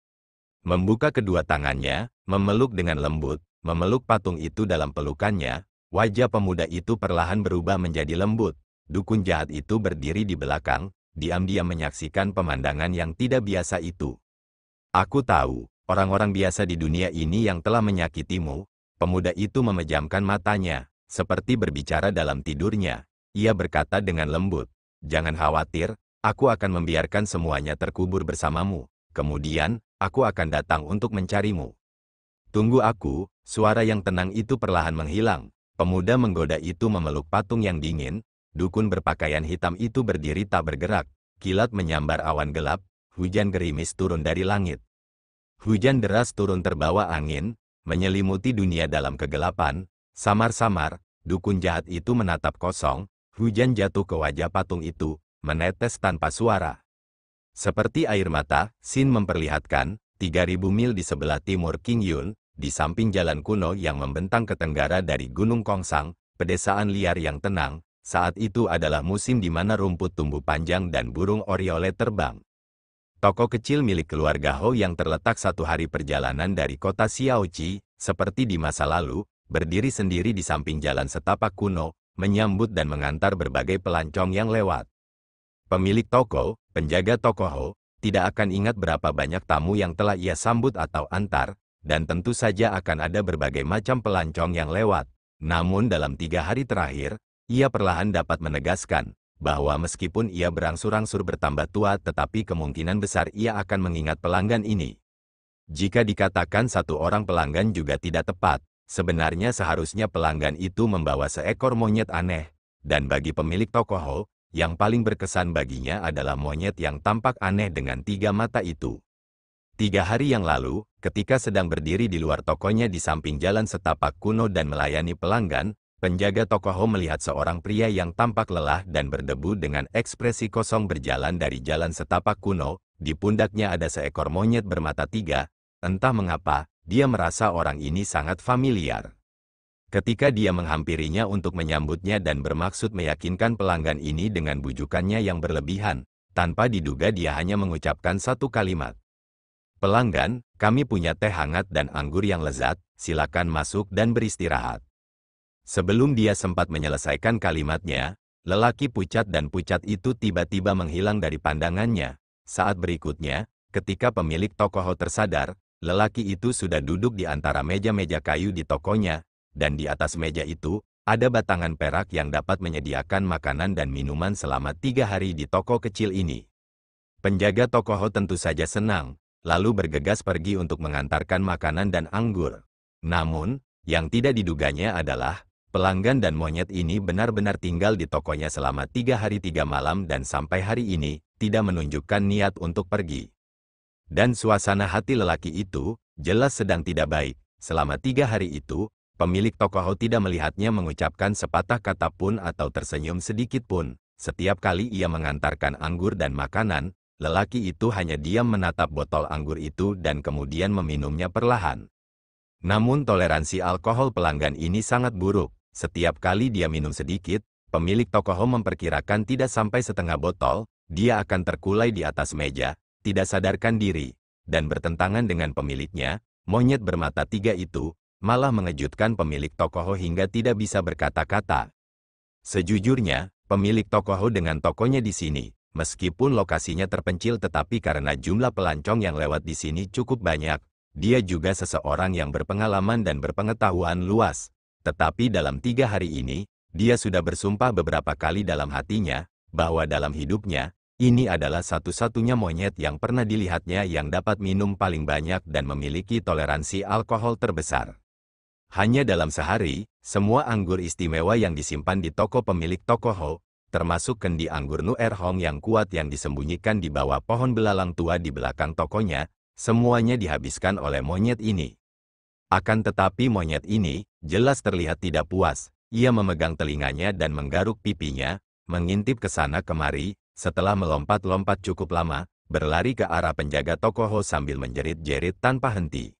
Membuka kedua tangannya, memeluk dengan lembut, memeluk patung itu dalam pelukannya, wajah pemuda itu perlahan berubah menjadi lembut. Dukun jahat itu berdiri di belakang, diam-diam menyaksikan pemandangan yang tidak biasa itu. Aku tahu. Orang-orang biasa di dunia ini yang telah menyakitimu. Pemuda itu memejamkan matanya, seperti berbicara dalam tidurnya. Ia berkata dengan lembut, jangan khawatir, aku akan membiarkan semuanya terkubur bersamamu. Kemudian, aku akan datang untuk mencarimu. Tunggu aku, suara yang tenang itu perlahan menghilang. Pemuda menggoda itu memeluk patung yang dingin. Dukun berpakaian hitam itu berdiri tak bergerak. Kilat menyambar awan gelap, hujan gerimis turun dari langit. Hujan deras turun terbawa angin, menyelimuti dunia dalam kegelapan. Samar-samar, dukun jahat itu menatap kosong, hujan jatuh ke wajah patung itu, menetes tanpa suara. Seperti air mata, Sin memperlihatkan, 3.000 mil di sebelah timur King Yun, di samping jalan kuno yang membentang ke tenggara dari Gunung Kongsang, pedesaan liar yang tenang, saat itu adalah musim di mana rumput tumbuh panjang dan burung oriole terbang. Toko kecil milik keluarga Ho yang terletak 1 hari perjalanan dari kota Xiaoqi, seperti di masa lalu, berdiri sendiri di samping jalan setapak kuno, menyambut dan mengantar berbagai pelancong yang lewat. Pemilik toko, penjaga toko Ho, tidak akan ingat berapa banyak tamu yang telah ia sambut atau antar, dan tentu saja akan ada berbagai macam pelancong yang lewat. Namun dalam 3 hari terakhir, ia perlahan dapat menegaskan, bahwa meskipun ia berangsur-angsur bertambah tua tetapi kemungkinan besar ia akan mengingat pelanggan ini. Jika dikatakan satu orang pelanggan juga tidak tepat, sebenarnya seharusnya pelanggan itu membawa seekor monyet aneh, dan bagi pemilik toko Ho, yang paling berkesan baginya adalah monyet yang tampak aneh dengan 3 mata itu. 3 hari yang lalu, ketika sedang berdiri di luar tokonya di samping jalan setapak kuno dan melayani pelanggan, penjaga toko Ho melihat seorang pria yang tampak lelah dan berdebu dengan ekspresi kosong berjalan dari jalan setapak kuno, di pundaknya ada seekor monyet bermata 3, entah mengapa, dia merasa orang ini sangat familiar. Ketika dia menghampirinya untuk menyambutnya dan bermaksud meyakinkan pelanggan ini dengan bujukannya yang berlebihan, tanpa diduga dia hanya mengucapkan satu kalimat. Pelanggan, kami punya teh hangat dan anggur yang lezat, silakan masuk dan beristirahat. Sebelum dia sempat menyelesaikan kalimatnya, lelaki pucat dan pucat itu tiba-tiba menghilang dari pandangannya. Saat berikutnya, ketika pemilik toko Ho tersadar, lelaki itu sudah duduk di antara meja-meja kayu di tokonya, dan di atas meja itu, ada batangan perak yang dapat menyediakan makanan dan minuman selama 3 hari di toko kecil ini. Penjaga toko Ho tentu saja senang, lalu bergegas pergi untuk mengantarkan makanan dan anggur. Namun, yang tidak diduganya adalah, pelanggan dan monyet ini benar-benar tinggal di tokonya selama 3 hari 3 malam dan sampai hari ini, tidak menunjukkan niat untuk pergi. Dan suasana hati lelaki itu, jelas sedang tidak baik. Selama 3 hari itu, pemilik toko Ho tidak melihatnya mengucapkan sepatah kata pun atau tersenyum sedikit pun. Setiap kali ia mengantarkan anggur dan makanan, lelaki itu hanya diam menatap botol anggur itu dan kemudian meminumnya perlahan. Namun toleransi alkohol pelanggan ini sangat buruk. Setiap kali dia minum sedikit, pemilik toko Ho memperkirakan tidak sampai setengah botol, dia akan terkulai di atas meja, tidak sadarkan diri, dan bertentangan dengan pemiliknya, monyet bermata 3 itu, malah mengejutkan pemilik Tokoho hingga tidak bisa berkata-kata. Sejujurnya, pemilik Tokoho dengan tokonya di sini, meskipun lokasinya terpencil tetapi karena jumlah pelancong yang lewat di sini cukup banyak, dia juga seseorang yang berpengalaman dan berpengetahuan luas. Tetapi dalam 3 hari ini, dia sudah bersumpah beberapa kali dalam hatinya, bahwa dalam hidupnya, ini adalah satu-satunya monyet yang pernah dilihatnya yang dapat minum paling banyak dan memiliki toleransi alkohol terbesar. Hanya dalam sehari, semua anggur istimewa yang disimpan di toko pemilik Tokoho, termasuk kendi anggur Nuer Hong yang kuat yang disembunyikan di bawah pohon belalang tua di belakang tokonya, semuanya dihabiskan oleh monyet ini. Akan tetapi monyet ini, jelas terlihat tidak puas. Ia memegang telinganya dan menggaruk pipinya, mengintip ke sana kemari, setelah melompat-lompat cukup lama, berlari ke arah penjaga Tokoho sambil menjerit-jerit tanpa henti.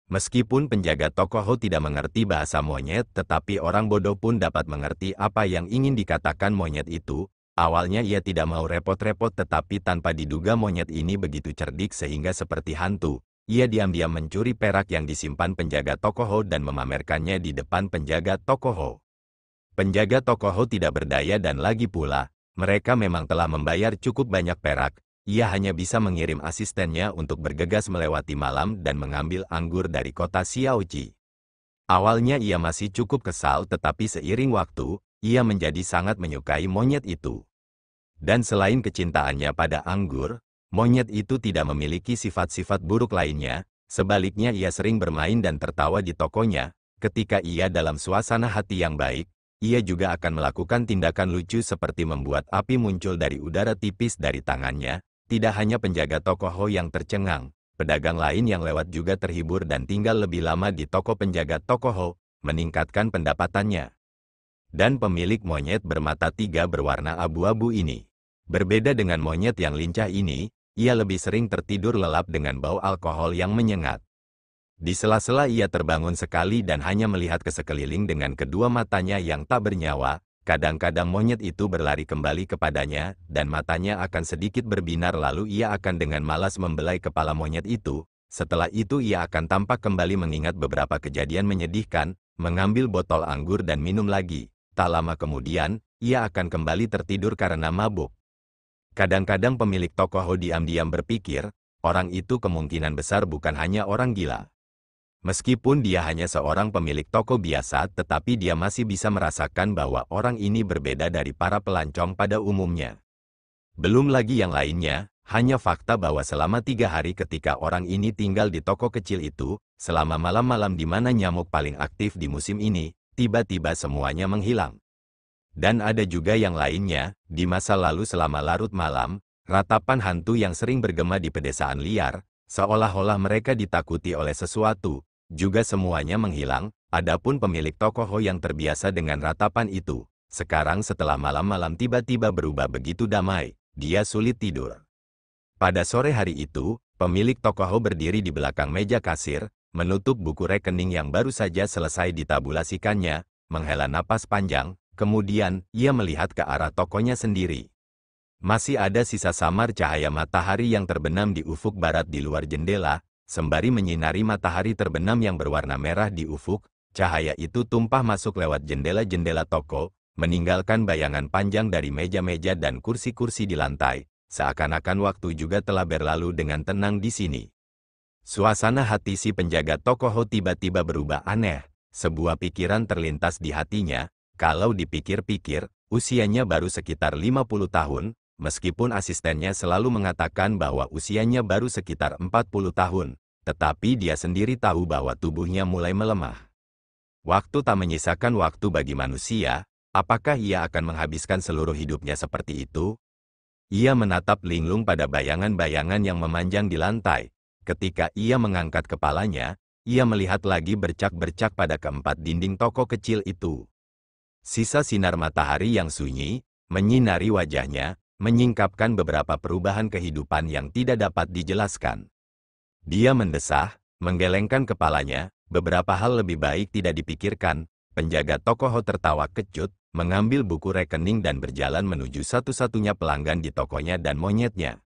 Meskipun penjaga Tokoho tidak mengerti bahasa monyet, tetapi orang bodoh pun dapat mengerti apa yang ingin dikatakan monyet itu. Awalnya ia tidak mau repot-repot tetapi tanpa diduga monyet ini begitu cerdik sehingga seperti hantu. Ia diam-diam mencuri perak yang disimpan penjaga Tokoho dan memamerkannya di depan penjaga Tokoho. Penjaga Tokoho tidak berdaya dan lagi pula, mereka memang telah membayar cukup banyak perak. Ia hanya bisa mengirim asistennya untuk bergegas melewati malam dan mengambil anggur dari kota Xiaoji. Awalnya ia masih cukup kesal tetapi seiring waktu, ia menjadi sangat menyukai monyet itu. Dan selain kecintaannya pada anggur, monyet itu tidak memiliki sifat-sifat buruk lainnya, sebaliknya ia sering bermain dan tertawa di tokonya. Ketika ia dalam suasana hati yang baik, ia juga akan melakukan tindakan lucu seperti membuat api muncul dari udara tipis dari tangannya. Tidak hanya penjaga Tokoho yang tercengang, pedagang lain yang lewat juga terhibur dan tinggal lebih lama di toko penjaga Tokoho, meningkatkan pendapatannya. Dan pemilik monyet bermata 3 berwarna abu-abu ini. Berbeda dengan monyet yang lincah ini, ia lebih sering tertidur lelap dengan bau alkohol yang menyengat. Di sela-sela ia terbangun sekali dan hanya melihat ke sekeliling dengan kedua matanya yang tak bernyawa. Kadang-kadang monyet itu berlari kembali kepadanya, dan matanya akan sedikit berbinar lalu ia akan dengan malas membelai kepala monyet itu. Setelah itu ia akan tampak kembali mengingat beberapa kejadian menyedihkan, mengambil botol anggur dan minum lagi. Tak lama kemudian, ia akan kembali tertidur karena mabuk. Kadang-kadang pemilik Tokoho diam-diam berpikir, orang itu kemungkinan besar bukan hanya orang gila. Meskipun dia hanya seorang pemilik toko biasa, tetapi dia masih bisa merasakan bahwa orang ini berbeda dari para pelancong pada umumnya. Belum lagi yang lainnya, hanya fakta bahwa selama 3 hari ketika orang ini tinggal di toko kecil itu, selama malam-malam di mana nyamuk paling aktif di musim ini, tiba-tiba semuanya menghilang. Dan ada juga yang lainnya, di masa lalu selama larut malam, ratapan hantu yang sering bergema di pedesaan liar, seolah-olah mereka ditakuti oleh sesuatu. Juga semuanya menghilang, adapun pemilik Tokoho yang terbiasa dengan ratapan itu, sekarang setelah malam-malam tiba-tiba berubah begitu damai, dia sulit tidur. Pada sore hari itu, pemilik Tokoho berdiri di belakang meja kasir, menutup buku rekening yang baru saja selesai ditabulasikannya, menghela napas panjang, kemudian ia melihat ke arah tokonya sendiri. Masih ada sisa samar cahaya matahari yang terbenam di ufuk barat di luar jendela. Sembari menyinari matahari terbenam yang berwarna merah di ufuk, cahaya itu tumpah masuk lewat jendela-jendela toko, meninggalkan bayangan panjang dari meja-meja dan kursi-kursi di lantai, seakan-akan waktu juga telah berlalu dengan tenang di sini. Suasana hati si penjaga Tokoho tiba-tiba berubah aneh, sebuah pikiran terlintas di hatinya, kalau dipikir-pikir, usianya baru sekitar 50 tahun, meskipun asistennya selalu mengatakan bahwa usianya baru sekitar 40 tahun, tetapi dia sendiri tahu bahwa tubuhnya mulai melemah. Waktu tak menyisakan waktu bagi manusia, apakah ia akan menghabiskan seluruh hidupnya seperti itu? Ia menatap linglung pada bayangan-bayangan yang memanjang di lantai. Ketika ia mengangkat kepalanya, ia melihat lagi bercak-bercak pada keempat dinding toko kecil itu. Sisa sinar matahari yang sunyi, menyinari wajahnya, menyingkapkan beberapa perubahan kehidupan yang tidak dapat dijelaskan. Dia mendesah, menggelengkan kepalanya, beberapa hal lebih baik tidak dipikirkan. Penjaga Tokoho tertawa kecut, mengambil buku rekening dan berjalan menuju satu-satunya pelanggan di tokonya dan monyetnya.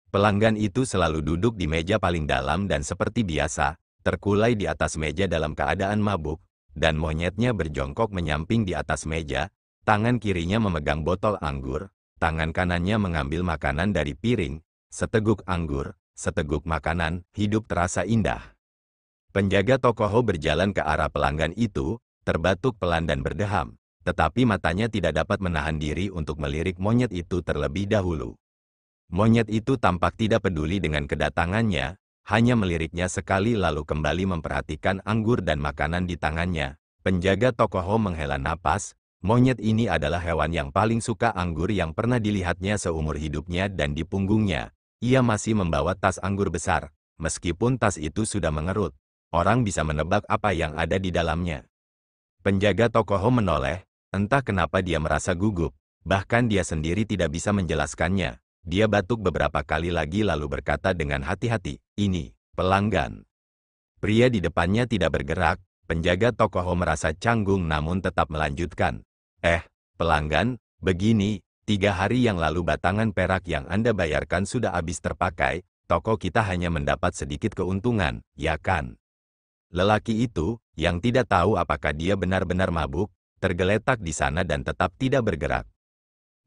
Pelanggan itu selalu duduk di meja paling dalam dan seperti biasa, terkulai di atas meja dalam keadaan mabuk, dan monyetnya berjongkok menyamping di atas meja, tangan kirinya memegang botol anggur, tangan kanannya mengambil makanan dari piring, seteguk anggur, seteguk makanan, hidup terasa indah. Penjaga toko Ho berjalan ke arah pelanggan itu, terbatuk pelan dan berdeham, tetapi matanya tidak dapat menahan diri untuk melirik monyet itu terlebih dahulu. Monyet itu tampak tidak peduli dengan kedatangannya, hanya meliriknya sekali lalu kembali memperhatikan anggur dan makanan di tangannya. Penjaga toko Ho menghela napas, monyet ini adalah hewan yang paling suka anggur yang pernah dilihatnya seumur hidupnya dan di punggungnya, ia masih membawa tas anggur besar, meskipun tas itu sudah mengerut. Orang bisa menebak apa yang ada di dalamnya. Penjaga toko Ho menoleh, entah kenapa dia merasa gugup, bahkan dia sendiri tidak bisa menjelaskannya. Dia batuk beberapa kali lagi lalu berkata dengan hati-hati, "Ini, pelanggan." Pria di depannya tidak bergerak, penjaga toko Ho merasa canggung namun tetap melanjutkan. Pelanggan, begini, 3 hari yang lalu batangan perak yang Anda bayarkan sudah habis terpakai, toko kita hanya mendapat sedikit keuntungan, ya kan?" Lelaki itu, yang tidak tahu apakah dia benar-benar mabuk, tergeletak di sana dan tetap tidak bergerak.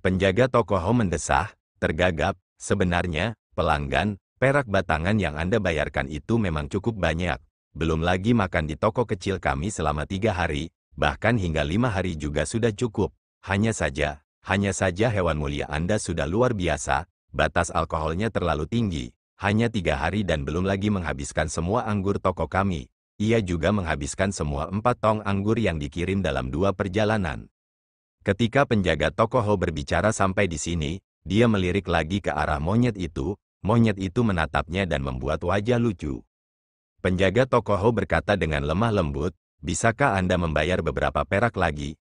Penjaga toko Ho mendesah, tergagap, "Sebenarnya, pelanggan, perak batangan yang Anda bayarkan itu memang cukup banyak. Belum lagi makan di toko kecil kami selama 3 hari, bahkan hingga 5 hari juga sudah cukup. Hanya saja hewan mulia Anda sudah luar biasa, batas alkoholnya terlalu tinggi. Hanya 3 hari dan belum lagi menghabiskan semua anggur toko kami. Ia juga menghabiskan semua 4 tong anggur yang dikirim dalam 2 perjalanan." Ketika penjaga toko Ho berbicara sampai di sini, dia melirik lagi ke arah monyet itu menatapnya dan membuat wajah lucu. Penjaga toko Ho berkata dengan lemah lembut, "Bisakah Anda membayar beberapa perak lagi?"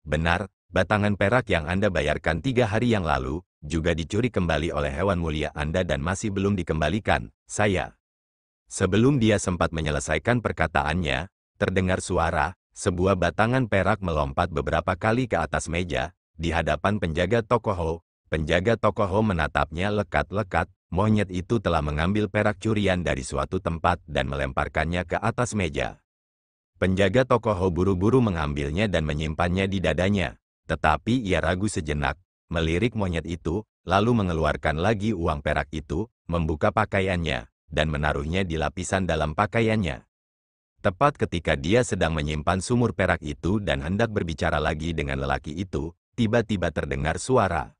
Benar, batangan perak yang Anda bayarkan 3 hari yang lalu, juga dicuri kembali oleh hewan mulia Anda dan masih belum dikembalikan, saya." Sebelum dia sempat menyelesaikan perkataannya, terdengar suara, sebuah batangan perak melompat beberapa kali ke atas meja, di hadapan penjaga toko Ho. Penjaga toko Ho menatapnya lekat-lekat, monyet itu telah mengambil perak curian dari suatu tempat dan melemparkannya ke atas meja. Penjaga toko Ho buru-buru mengambilnya dan menyimpannya di dadanya, tetapi ia ragu sejenak, melirik monyet itu, lalu mengeluarkan lagi uang perak itu, membuka pakaiannya, dan menaruhnya di lapisan dalam pakaiannya. Tepat ketika dia sedang menyimpan sumur perak itu dan hendak berbicara lagi dengan lelaki itu, tiba-tiba terdengar suara.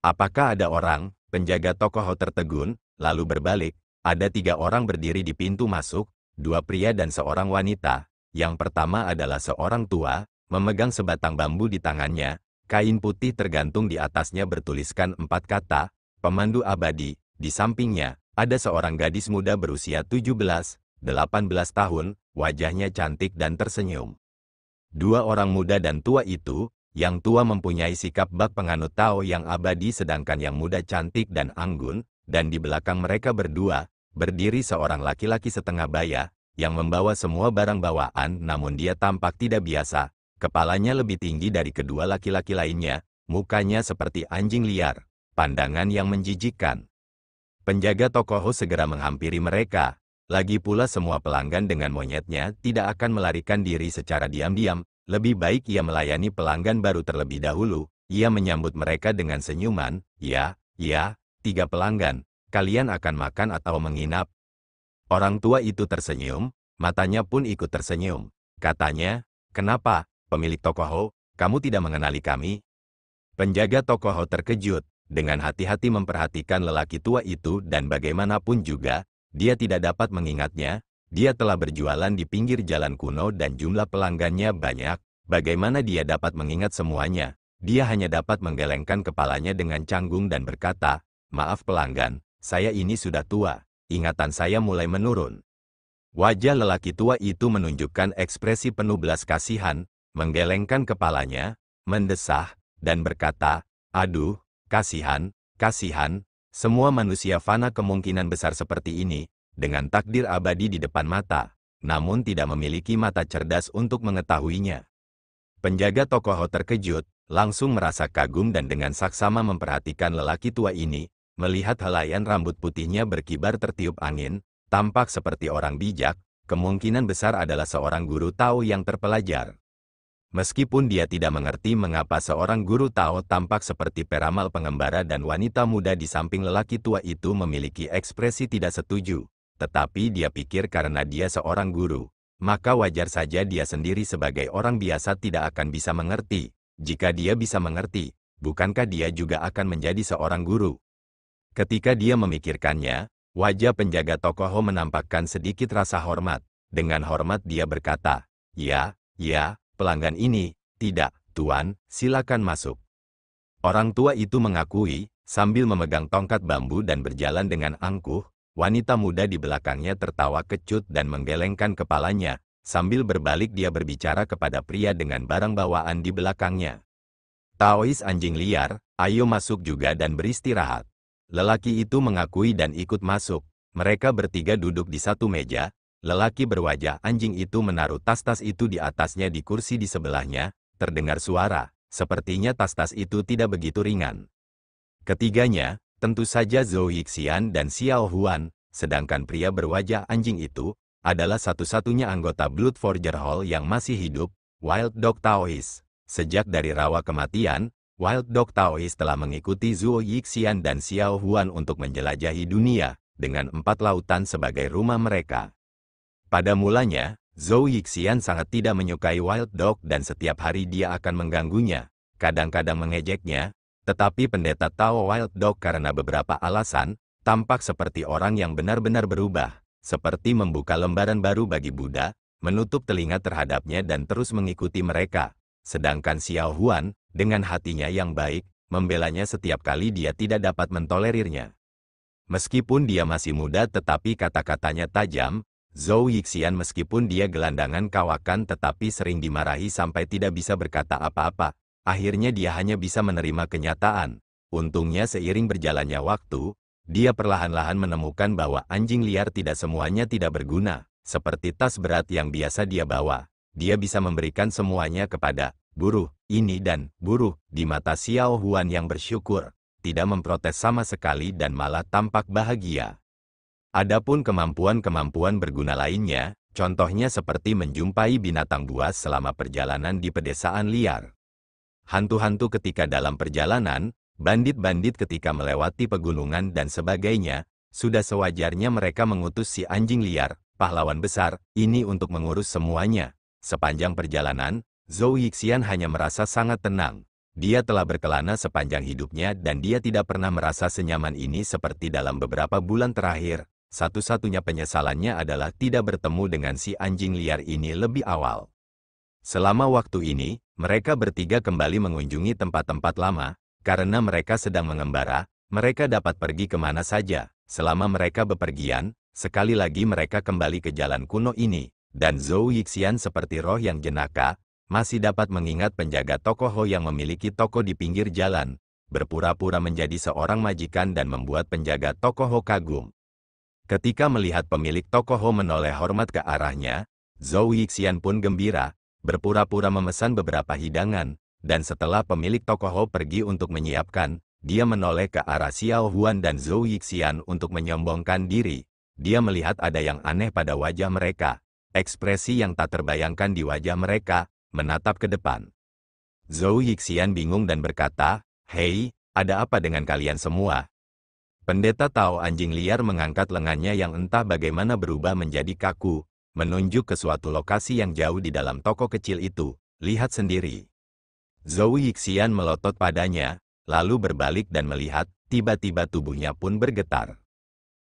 "Apakah ada orang?" Penjaga toko Ho tertegun, lalu berbalik. Ada 3 orang berdiri di pintu masuk, 2 pria dan seorang wanita. Yang pertama adalah seorang tua, memegang sebatang bambu di tangannya, kain putih tergantung di atasnya bertuliskan 4 kata, "Pemandu Abadi." Di sampingnya, ada seorang gadis muda berusia 17-18 tahun, wajahnya cantik dan tersenyum. 2 orang muda dan tua itu, yang tua mempunyai sikap bak penganut Tao yang abadi sedangkan yang muda cantik dan anggun, dan di belakang mereka berdua, berdiri seorang laki-laki setengah baya, yang membawa semua barang bawaan namun dia tampak tidak biasa, kepalanya lebih tinggi dari kedua laki-laki lainnya, mukanya seperti anjing liar, pandangan yang menjijikkan. Penjaga toko Ho segera menghampiri mereka, lagi pula semua pelanggan dengan monyetnya tidak akan melarikan diri secara diam-diam. Lebih baik ia melayani pelanggan baru terlebih dahulu. Ia menyambut mereka dengan senyuman, "Ya, 3 pelanggan, kalian akan makan atau menginap?" Orang tua itu tersenyum, matanya pun ikut tersenyum. Katanya, "Kenapa, pemilik toko Ho, kamu tidak mengenali kami?" Penjaga toko Ho terkejut, dengan hati-hati memperhatikan lelaki tua itu dan bagaimanapun juga, dia tidak dapat mengingatnya. Dia telah berjualan di pinggir jalan kuno dan jumlah pelanggannya banyak, bagaimana dia dapat mengingat semuanya? Dia hanya dapat menggelengkan kepalanya dengan canggung dan berkata, "Maaf pelanggan, saya ini sudah tua, ingatan saya mulai menurun." Wajah lelaki tua itu menunjukkan ekspresi penuh belas kasihan, menggelengkan kepalanya, mendesah, dan berkata, "Aduh, kasihan, semua manusia fana kemungkinan besar seperti ini, dengan takdir abadi di depan mata, namun tidak memiliki mata cerdas untuk mengetahuinya." Penjaga toko Ho terkejut, langsung merasa kagum dan dengan saksama memperhatikan lelaki tua ini, melihat helaian rambut putihnya berkibar tertiup angin, tampak seperti orang bijak, kemungkinan besar adalah seorang guru Tao yang terpelajar. Meskipun dia tidak mengerti mengapa seorang guru Tao tampak seperti peramal pengembara dan wanita muda di samping lelaki tua itu memiliki ekspresi tidak setuju, tetapi dia pikir karena dia seorang guru, maka wajar saja dia sendiri sebagai orang biasa tidak akan bisa mengerti. Jika dia bisa mengerti, bukankah dia juga akan menjadi seorang guru? Ketika dia memikirkannya, wajah penjaga Tokoho menampakkan sedikit rasa hormat. Dengan hormat dia berkata, "Ya, pelanggan ini, tidak, Tuan, silakan masuk." Orang tua itu mengakui, sambil memegang tongkat bambu dan berjalan dengan angkuh. Wanita muda di belakangnya tertawa kecut dan menggelengkan kepalanya, sambil berbalik dia berbicara kepada pria dengan barang bawaan di belakangnya. "Taois anjing liar, ayo masuk juga dan beristirahat." Lelaki itu mengakui dan ikut masuk. Mereka bertiga duduk di satu meja. Lelaki berwajah anjing itu menaruh tas-tas itu di atasnya di kursi di sebelahnya. Terdengar suara, sepertinya tas-tas itu tidak begitu ringan. Ketiganya, tentu saja Zhou Yixian dan Xiao Huan, sedangkan pria berwajah anjing itu, adalah satu-satunya anggota Blood Forger Hall yang masih hidup, Wild Dog Taois. Sejak dari rawa kematian, Wild Dog Taois telah mengikuti Zhou Yixian dan Xiao Huan untuk menjelajahi dunia, dengan 4 lautan sebagai rumah mereka. Pada mulanya, Zhou Yixian sangat tidak menyukai Wild Dog dan setiap hari dia akan mengganggunya, kadang-kadang mengejeknya, tetapi pendeta Tao Wild Dog karena beberapa alasan, tampak seperti orang yang benar-benar berubah, seperti membuka lembaran baru bagi Buddha, menutup telinga terhadapnya dan terus mengikuti mereka. Sedangkan Xiao Huan, dengan hatinya yang baik, membelanya setiap kali dia tidak dapat mentolerirnya. Meskipun dia masih muda tetapi kata-katanya tajam, Zhou Yixian meskipun dia gelandangan kawakan tetapi sering dimarahi sampai tidak bisa berkata apa-apa, akhirnya dia hanya bisa menerima kenyataan. Untungnya seiring berjalannya waktu, dia perlahan-lahan menemukan bahwa anjing liar tidak semuanya tidak berguna, seperti tas berat yang biasa dia bawa. Dia bisa memberikan semuanya kepada buruh ini dan buruh di mata Xiao Huan yang bersyukur, tidak memprotes sama sekali dan malah tampak bahagia. Adapun kemampuan-kemampuan berguna lainnya, contohnya seperti menjumpai binatang buas selama perjalanan di pedesaan liar. Hantu-hantu ketika dalam perjalanan, bandit-bandit ketika melewati pegunungan dan sebagainya, sudah sewajarnya mereka mengutus si anjing liar, pahlawan besar, ini untuk mengurus semuanya. Sepanjang perjalanan, Zhou Yixian hanya merasa sangat tenang. Dia telah berkelana sepanjang hidupnya dan dia tidak pernah merasa senyaman ini seperti dalam beberapa bulan terakhir. Satu-satunya penyesalannya adalah tidak bertemu dengan si anjing liar ini lebih awal. Selama waktu ini, mereka bertiga kembali mengunjungi tempat-tempat lama, karena mereka sedang mengembara, mereka dapat pergi kemana saja. Selama mereka bepergian, sekali lagi mereka kembali ke jalan kuno ini, dan Zhou Yixian seperti roh yang jenaka, masih dapat mengingat penjaga Tokoho yang memiliki toko di pinggir jalan, berpura-pura menjadi seorang majikan dan membuat penjaga Tokoho kagum. Ketika melihat pemilik Tokoho menoleh hormat ke arahnya, Zhou Yixian pun gembira, berpura-pura memesan beberapa hidangan, dan setelah pemilik Tokoho pergi untuk menyiapkan, dia menoleh ke arah Xiao Huan dan Zhou Yixian untuk menyombongkan diri. Dia melihat ada yang aneh pada wajah mereka, ekspresi yang tak terbayangkan di wajah mereka, menatap ke depan. Zhou Yixian bingung dan berkata, "Hei, ada apa dengan kalian semua?" Pendeta Tao anjing liar mengangkat lengannya yang entah bagaimana berubah menjadi kaku, menunjuk ke suatu lokasi yang jauh di dalam toko kecil itu. Lihat sendiri. Zhou Yixian melotot padanya, lalu berbalik dan melihat, tiba-tiba tubuhnya pun bergetar.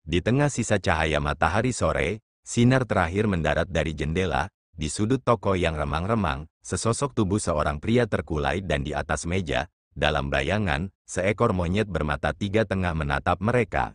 Di tengah sisa cahaya matahari sore, sinar terakhir mendarat dari jendela, di sudut toko yang remang-remang, sesosok tubuh seorang pria terkulai dan di atas meja, dalam bayangan, seekor monyet bermata 3 tengah menatap mereka.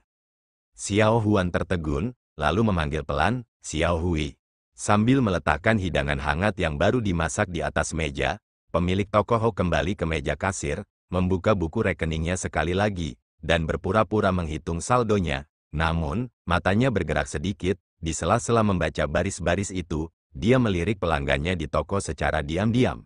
Xiao Huan tertegun, lalu memanggil pelan, "Xiao Hui." Sambil meletakkan hidangan hangat yang baru dimasak di atas meja, pemilik Tokoho kembali ke meja kasir, membuka buku rekeningnya sekali lagi, dan berpura-pura menghitung saldonya. Namun, matanya bergerak sedikit, di sela-sela membaca baris-baris itu, dia melirik pelanggannya di toko secara diam-diam.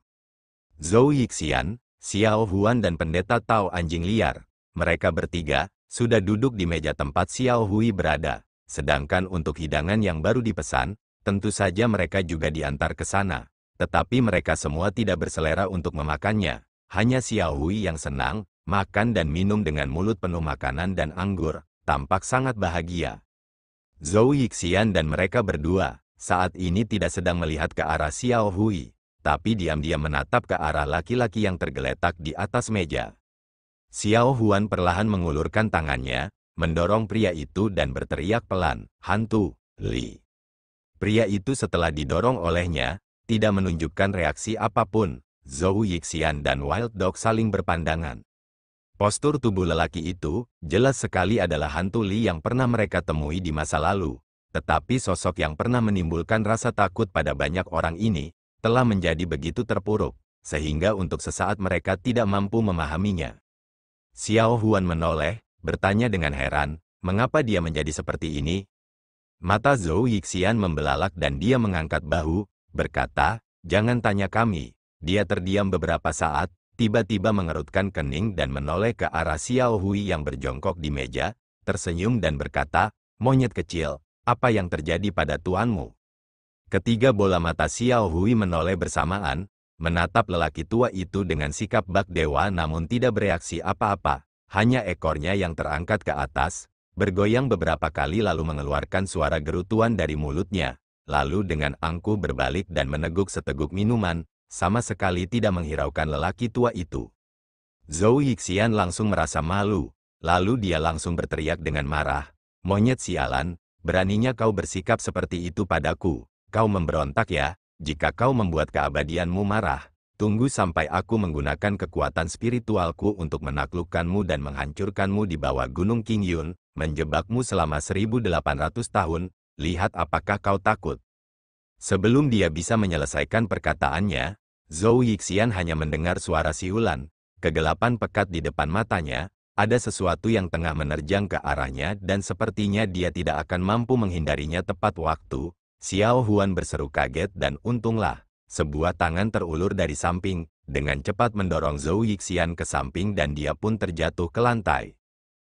Zhou Yixian, Xiao Huan dan pendeta Tao anjing liar, mereka bertiga, sudah duduk di meja tempat Xiao Hui berada. Sedangkan untuk hidangan yang baru dipesan, tentu saja mereka juga diantar ke sana. Tetapi mereka semua tidak berselera untuk memakannya. Hanya Xiao Hui yang senang, makan dan minum dengan mulut penuh makanan dan anggur, tampak sangat bahagia. Zhou Yixian dan mereka berdua, saat ini tidak sedang melihat ke arah Xiao Hui, tapi diam-diam menatap ke arah laki-laki yang tergeletak di atas meja. Xiao Huan perlahan mengulurkan tangannya, mendorong pria itu dan berteriak pelan, "Hantu, Li." Pria itu setelah didorong olehnya, tidak menunjukkan reaksi apapun. Zhou Yixian dan Wild Dog saling berpandangan. Postur tubuh lelaki itu, jelas sekali adalah hantu Li yang pernah mereka temui di masa lalu. Tetapi sosok yang pernah menimbulkan rasa takut pada banyak orang ini, telah menjadi begitu terpuruk, sehingga untuk sesaat mereka tidak mampu memahaminya. Xiao Huan menoleh, bertanya dengan heran, mengapa dia menjadi seperti ini? Mata Zhou Yixian membelalak dan dia mengangkat bahu, berkata, "Jangan tanya kami." Dia terdiam beberapa saat, tiba-tiba mengerutkan kening dan menoleh ke arah Xiao Hui yang berjongkok di meja, tersenyum dan berkata, "Monyet kecil, apa yang terjadi pada tuanmu?" Ketiga bola mata Xiao Hui menoleh bersamaan, menatap lelaki tua itu dengan sikap bak dewa namun tidak bereaksi apa-apa, hanya ekornya yang terangkat ke atas, bergoyang beberapa kali lalu mengeluarkan suara gerutuan dari mulutnya, lalu dengan angkuh berbalik dan meneguk seteguk minuman, sama sekali tidak menghiraukan lelaki tua itu. Zhou Yixian langsung merasa malu, lalu dia langsung berteriak dengan marah, "Monyet sialan, beraninya kau bersikap seperti itu padaku, kau memberontak ya, jika kau membuat keabadianmu marah, tunggu sampai aku menggunakan kekuatan spiritualku untuk menaklukkanmu dan menghancurkanmu di bawah Gunung Qingyun, menjebakmu selama 1800 tahun, lihat apakah kau takut." Sebelum dia bisa menyelesaikan perkataannya, Zhou Yixian hanya mendengar suara siulan. Kegelapan pekat di depan matanya, ada sesuatu yang tengah menerjang ke arahnya dan sepertinya dia tidak akan mampu menghindarinya tepat waktu. Xiao Huan berseru kaget dan untunglah, sebuah tangan terulur dari samping, dengan cepat mendorong Zhou Yixian ke samping dan dia pun terjatuh ke lantai.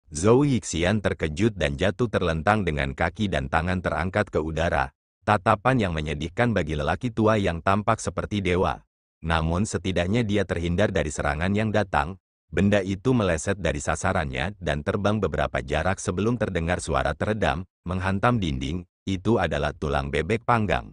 Zhou Yixian terkejut dan jatuh terlentang dengan kaki dan tangan terangkat ke udara, tatapan yang menyedihkan bagi lelaki tua yang tampak seperti dewa. Namun setidaknya dia terhindar dari serangan yang datang, benda itu meleset dari sasarannya dan terbang beberapa jarak sebelum terdengar suara teredam, menghantam dinding, itu adalah tulang bebek panggang.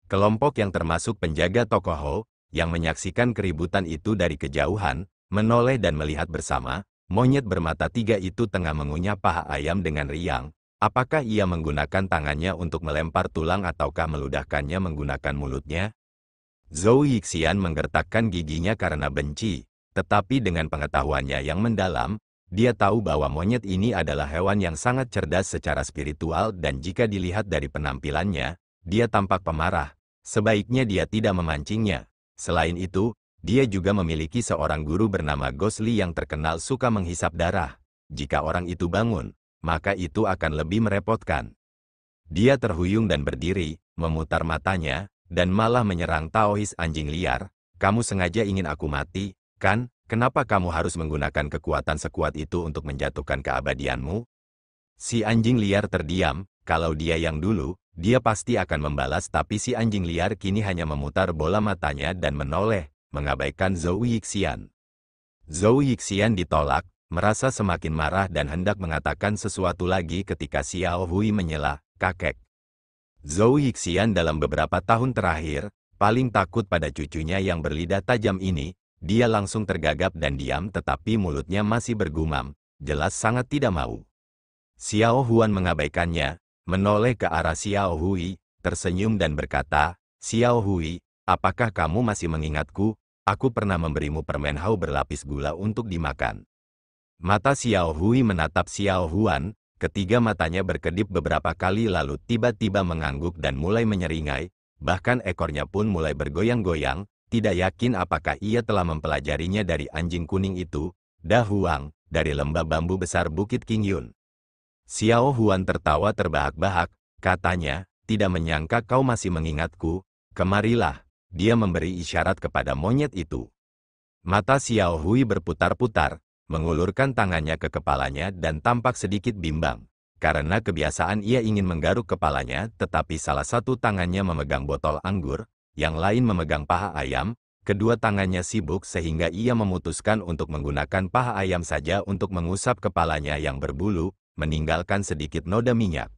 Kelompok yang termasuk penjaga Toko Ho, yang menyaksikan keributan itu dari kejauhan, menoleh dan melihat bersama, monyet bermata tiga itu tengah mengunyah paha ayam dengan riang. Apakah ia menggunakan tangannya untuk melempar tulang ataukah meludahkannya menggunakan mulutnya? Zhou Yixian menggertakkan giginya karena benci, tetapi dengan pengetahuannya yang mendalam, dia tahu bahwa monyet ini adalah hewan yang sangat cerdas secara spiritual dan jika dilihat dari penampilannya, dia tampak pemarah. Sebaiknya dia tidak memancingnya. Selain itu, dia juga memiliki seorang guru bernama Gosli yang terkenal suka menghisap darah. Jika orang itu bangun, maka itu akan lebih merepotkan. Dia terhuyung dan berdiri, memutar matanya, dan malah menyerang Taois anjing liar. "Kamu sengaja ingin aku mati, kan? Kenapa kamu harus menggunakan kekuatan sekuat itu untuk menjatuhkan keabadianmu?" Si anjing liar terdiam, kalau dia yang dulu, dia pasti akan membalas tapi si anjing liar kini hanya memutar bola matanya dan menoleh, mengabaikan Zhou Yixian. Zhou Yixian ditolak, merasa semakin marah dan hendak mengatakan sesuatu lagi ketika Xiao Hui menyela, "Kakek." Zhou Yixian dalam beberapa tahun terakhir, paling takut pada cucunya yang berlidah tajam ini, dia langsung tergagap dan diam tetapi mulutnya masih bergumam, jelas sangat tidak mau. Xiao Huan mengabaikannya, menoleh ke arah Xiao Hui, tersenyum dan berkata, "Xiao Hui, apakah kamu masih mengingatku? Aku pernah memberimu permen hao berlapis gula untuk dimakan." Mata Xiao Hui menatap Xiao Huan, ketiga matanya berkedip beberapa kali lalu tiba-tiba mengangguk dan mulai menyeringai, bahkan ekornya pun mulai bergoyang-goyang, tidak yakin apakah ia telah mempelajarinya dari anjing kuning itu, Da Huang, dari lembah bambu besar Bukit Qingyun. Xiao Huan tertawa terbahak-bahak, katanya, "Tidak menyangka kau masih mengingatku, kemarilah." Dia memberi isyarat kepada monyet itu. Mata Xiao Hui berputar-putar, mengulurkan tangannya ke kepalanya dan tampak sedikit bimbang. Karena kebiasaan ia ingin menggaruk kepalanya, tetapi salah satu tangannya memegang botol anggur, yang lain memegang paha ayam. Kedua tangannya sibuk sehingga ia memutuskan untuk menggunakan paha ayam saja untuk mengusap kepalanya yang berbulu, meninggalkan sedikit noda minyak.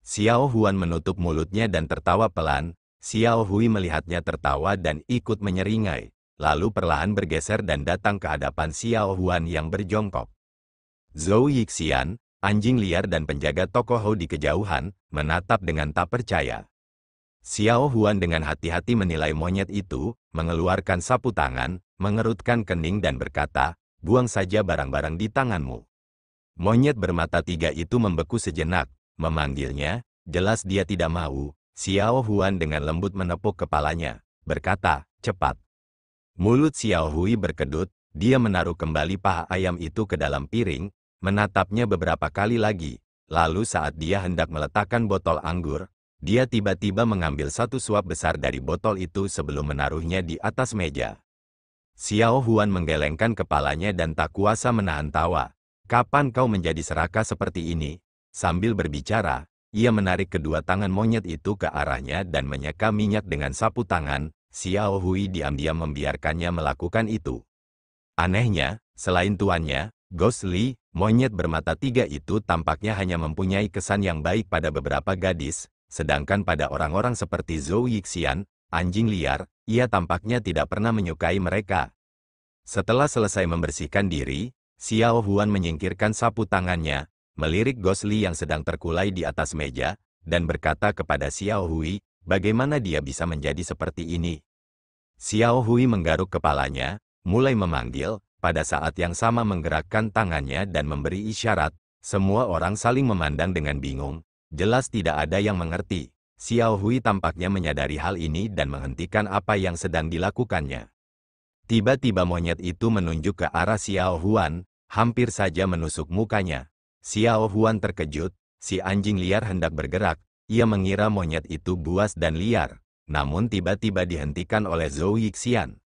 Xiao Huan menutup mulutnya dan tertawa pelan. Xiao Hui melihatnya tertawa dan ikut menyeringai, lalu perlahan bergeser dan datang ke hadapan Xiao Huan yang berjongkok. Zhou Yixian, anjing liar dan penjaga toko Hou di kejauhan, menatap dengan tak percaya. Xiao Huan dengan hati-hati menilai monyet itu, mengeluarkan sapu tangan, mengerutkan kening dan berkata, "Buang saja barang-barang di tanganmu." Monyet bermata tiga itu membeku sejenak, memanggilnya, jelas dia tidak mau. Xiao Huan dengan lembut menepuk kepalanya, berkata, "Cepat." Mulut Xiao Hui berkedut, dia menaruh kembali paha ayam itu ke dalam piring, menatapnya beberapa kali lagi, lalu saat dia hendak meletakkan botol anggur, dia tiba-tiba mengambil satu suap besar dari botol itu sebelum menaruhnya di atas meja. Xiao Huan menggelengkan kepalanya dan tak kuasa menahan tawa. "Kapan kau menjadi serakah seperti ini?" Sambil berbicara, ia menarik kedua tangan monyet itu ke arahnya dan menyeka minyak dengan sapu tangan. Xiao Hui diam-diam membiarkannya melakukan itu. Anehnya, selain tuannya, Ghost Li, monyet bermata tiga itu tampaknya hanya mempunyai kesan yang baik pada beberapa gadis, sedangkan pada orang-orang seperti Zhou Yixian, anjing liar, ia tampaknya tidak pernah menyukai mereka. Setelah selesai membersihkan diri, Xiao Huan menyingkirkan sapu tangannya, melirik Ghost Li yang sedang terkulai di atas meja, dan berkata kepada Xiao Hui, bagaimana dia bisa menjadi seperti ini? Xiao Hui menggaruk kepalanya, mulai memanggil, pada saat yang sama menggerakkan tangannya dan memberi isyarat. Semua orang saling memandang dengan bingung, jelas tidak ada yang mengerti. Xiao Hui tampaknya menyadari hal ini dan menghentikan apa yang sedang dilakukannya. Tiba-tiba monyet itu menunjuk ke arah Xiao Huan, hampir saja menusuk mukanya. Xiao Huan terkejut, si anjing liar hendak bergerak, ia mengira monyet itu buas dan liar, namun tiba-tiba dihentikan oleh Zhou Yixian.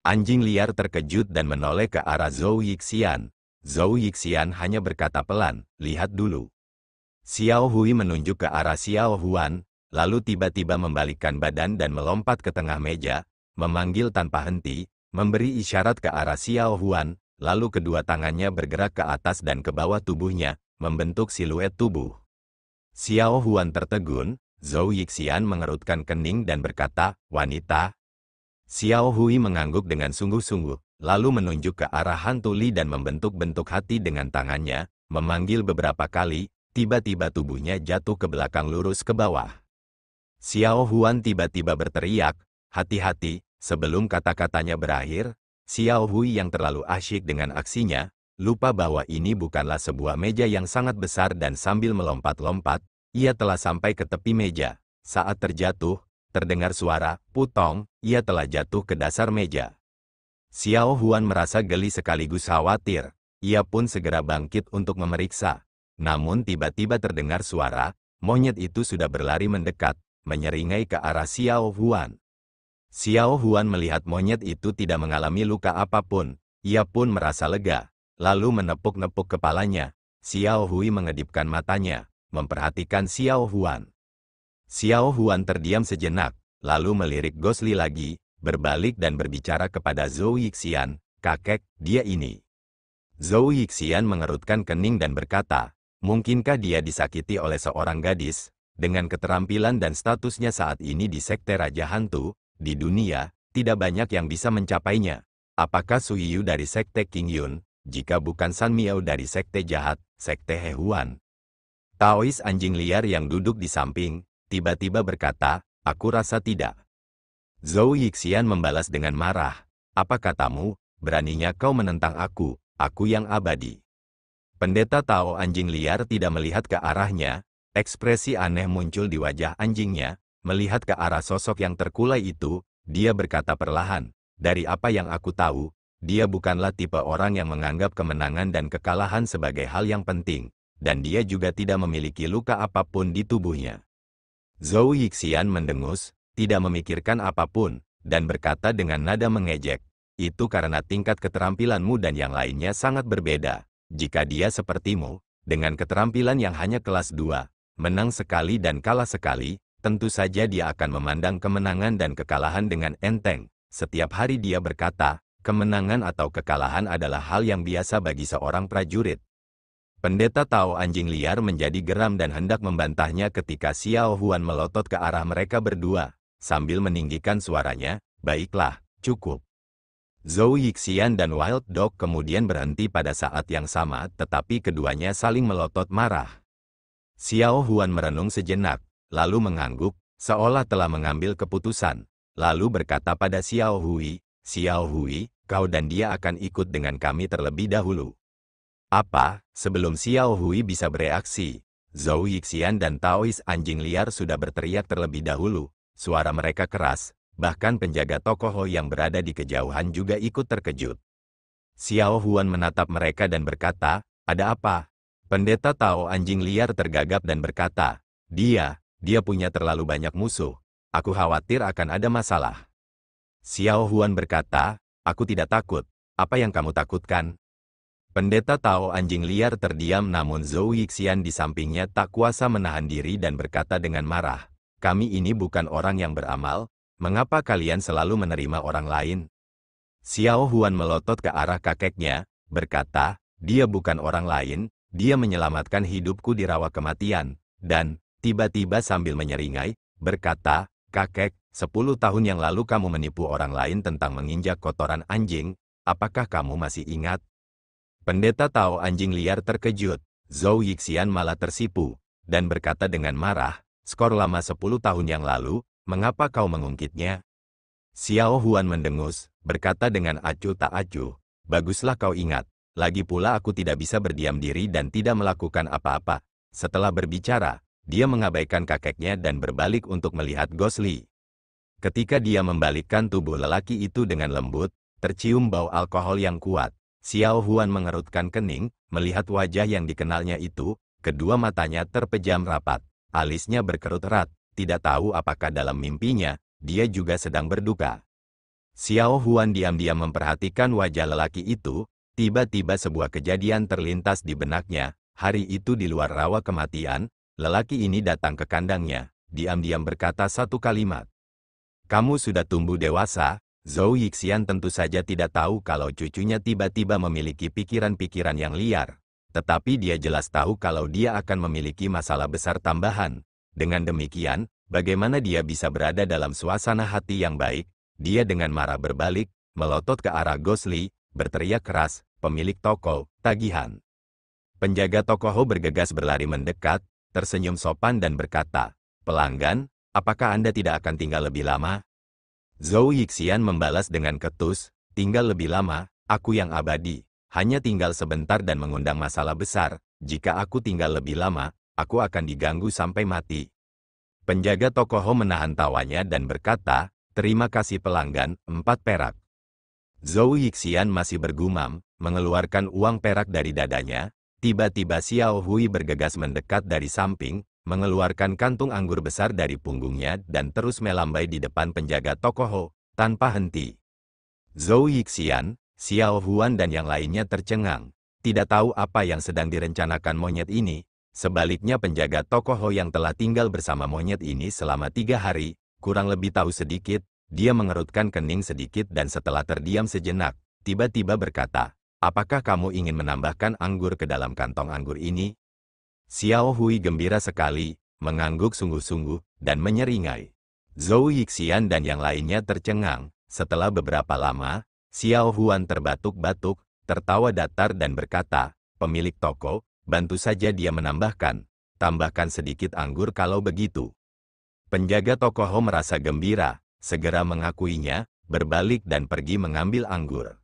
Anjing liar terkejut dan menoleh ke arah Zhou Yixian. Zhou Yixian hanya berkata pelan, "Lihat dulu." Xiao Hui menunjuk ke arah Xiao Huan, lalu tiba-tiba membalikkan badan dan melompat ke tengah meja, memanggil tanpa henti, memberi isyarat ke arah Xiao Huan, lalu kedua tangannya bergerak ke atas dan ke bawah tubuhnya, membentuk siluet tubuh. Xiao Huan tertegun, Zhou Yixian mengerutkan kening dan berkata, "Wanita." Xiao Hui mengangguk dengan sungguh-sungguh, lalu menunjuk ke arah hantu Li dan membentuk-bentuk hati dengan tangannya, memanggil beberapa kali, tiba-tiba tubuhnya jatuh ke belakang lurus ke bawah. Xiao Huan tiba-tiba berteriak, "Hati-hati," sebelum kata-katanya berakhir, Xiao Hui yang terlalu asyik dengan aksinya, lupa bahwa ini bukanlah sebuah meja yang sangat besar dan sambil melompat-lompat, ia telah sampai ke tepi meja. Saat terjatuh, terdengar suara, "Putong," ia telah jatuh ke dasar meja. Xiao Huan merasa geli sekaligus khawatir. Ia pun segera bangkit untuk memeriksa. Namun tiba-tiba terdengar suara, monyet itu sudah berlari mendekat, menyeringai ke arah Xiao Huan. Xiao Huan melihat monyet itu tidak mengalami luka apapun. Ia pun merasa lega, lalu menepuk-nepuk kepalanya. Xiao Hui mengedipkan matanya, memperhatikan Xiao Huan. Xiao Huan terdiam sejenak, lalu melirik Ghost Li lagi, berbalik dan berbicara kepada Zhou Yixian, "Kakek, dia ini." Zhou Yixian mengerutkan kening dan berkata, "Mungkinkah dia disakiti oleh seorang gadis? Dengan keterampilan dan statusnya saat ini di Sekte Raja Hantu, di dunia, tidak banyak yang bisa mencapainya. Apakah Su Yu dari Sekte King Yun, jika bukan San Miao dari Sekte Jahat, Sekte He Huan?" Taois anjing liar yang duduk di samping, tiba-tiba berkata, "Aku rasa tidak." Zhou Yixian membalas dengan marah, "Apa katamu? Beraninya kau menentang aku yang abadi." Pendeta Tao anjing liar tidak melihat ke arahnya, ekspresi aneh muncul di wajah anjingnya, melihat ke arah sosok yang terkulai itu, dia berkata perlahan, "Dari apa yang aku tahu, dia bukanlah tipe orang yang menganggap kemenangan dan kekalahan sebagai hal yang penting, dan dia juga tidak memiliki luka apapun di tubuhnya." Zhou Yixian mendengus, tidak memikirkan apapun, dan berkata dengan nada mengejek, "Itu karena tingkat keterampilanmu dan yang lainnya sangat berbeda. Jika dia sepertimu, dengan keterampilan yang hanya kelas 2, menang sekali dan kalah sekali, tentu saja dia akan memandang kemenangan dan kekalahan dengan enteng. Setiap hari dia berkata, kemenangan atau kekalahan adalah hal yang biasa bagi seorang prajurit. Pendeta Tao anjing liar menjadi geram dan hendak membantahnya ketika Xiao Huan melotot ke arah mereka berdua, sambil meninggikan suaranya, baiklah, cukup. Zhou Yixian dan Wild Dog kemudian berhenti pada saat yang sama, tetapi keduanya saling melotot marah. Xiao Huan merenung sejenak, lalu mengangguk, seolah telah mengambil keputusan, lalu berkata pada Xiao Hui, Xiao Hui, kau dan dia akan ikut dengan kami terlebih dahulu. Apa? Sebelum Xiao Hui bisa bereaksi, Zhou Yixian dan Taois anjing liar sudah berteriak terlebih dahulu. Suara mereka keras, bahkan penjaga Tokoho yang berada di kejauhan juga ikut terkejut. Xiao Huan menatap mereka dan berkata, ada apa? Pendeta Tao anjing liar tergagap dan berkata, dia punya terlalu banyak musuh. Aku khawatir akan ada masalah. Xiao Huan berkata, aku tidak takut. Apa yang kamu takutkan? Pendeta Tao anjing liar terdiam namun Zhou Yixian di sampingnya tak kuasa menahan diri dan berkata dengan marah, kami ini bukan orang yang beramal, mengapa kalian selalu menerima orang lain? Xiao Huan melotot ke arah kakeknya, berkata, dia bukan orang lain, dia menyelamatkan hidupku di rawa kematian, dan, tiba-tiba sambil menyeringai, berkata, kakek, 10 tahun yang lalu kamu menipu orang lain tentang menginjak kotoran anjing, apakah kamu masih ingat? Pendeta Tao anjing liar terkejut, Zhou Yixian malah tersipu, dan berkata dengan marah, skor lama 10 tahun yang lalu, mengapa kau mengungkitnya? Xiao Huan mendengus, berkata dengan acuh tak acuh, baguslah kau ingat, lagi pula aku tidak bisa berdiam diri dan tidak melakukan apa-apa. Setelah berbicara, dia mengabaikan kakeknya dan berbalik untuk melihat Gosli. Ketika dia membalikkan tubuh lelaki itu dengan lembut, tercium bau alkohol yang kuat. Xiao Huan mengerutkan kening, melihat wajah yang dikenalnya itu, kedua matanya terpejam rapat, alisnya berkerut erat, tidak tahu apakah dalam mimpinya, dia juga sedang berduka. Xiao Huan diam-diam memperhatikan wajah lelaki itu, tiba-tiba sebuah kejadian terlintas di benaknya, hari itu di luar rawa kematian, lelaki ini datang ke kandangnya, diam-diam berkata satu kalimat. Kamu sudah tumbuh dewasa. Zhou Yixian tentu saja tidak tahu kalau cucunya tiba-tiba memiliki pikiran-pikiran yang liar. Tetapi dia jelas tahu kalau dia akan memiliki masalah besar tambahan. Dengan demikian, bagaimana dia bisa berada dalam suasana hati yang baik? Dia dengan marah berbalik, melotot ke arah Gosli, berteriak keras, pemilik toko, tagihan. Penjaga toko bergegas berlari mendekat, tersenyum sopan dan berkata, pelanggan, apakah Anda tidak akan tinggal lebih lama? Zhou Yixian membalas dengan ketus, tinggal lebih lama, aku yang abadi, hanya tinggal sebentar dan mengundang masalah besar, jika aku tinggal lebih lama, aku akan diganggu sampai mati. Penjaga toko menahan tawanya dan berkata, terima kasih pelanggan, 4 perak. Zhou Yixian masih bergumam, mengeluarkan uang perak dari dadanya, tiba-tiba Xiao Hui bergegas mendekat dari samping, mengeluarkan kantung anggur besar dari punggungnya dan terus melambai di depan penjaga toko tanpa henti. Zhou Yixian, Xiao Huan dan yang lainnya tercengang, tidak tahu apa yang sedang direncanakan monyet ini. Sebaliknya penjaga toko yang telah tinggal bersama monyet ini selama 3 hari, kurang lebih tahu sedikit, dia mengerutkan kening sedikit dan setelah terdiam sejenak, tiba-tiba berkata, apakah kamu ingin menambahkan anggur ke dalam kantong anggur ini? Xiao Hui gembira sekali, mengangguk sungguh-sungguh, dan menyeringai. Zhou Yixian dan yang lainnya tercengang. Setelah beberapa lama, Xiao Huan terbatuk-batuk, tertawa datar dan berkata, pemilik toko, bantu saja dia menambahkan, tambahkan sedikit anggur kalau begitu. Penjaga toko merasa gembira, segera mengakuinya, berbalik dan pergi mengambil anggur.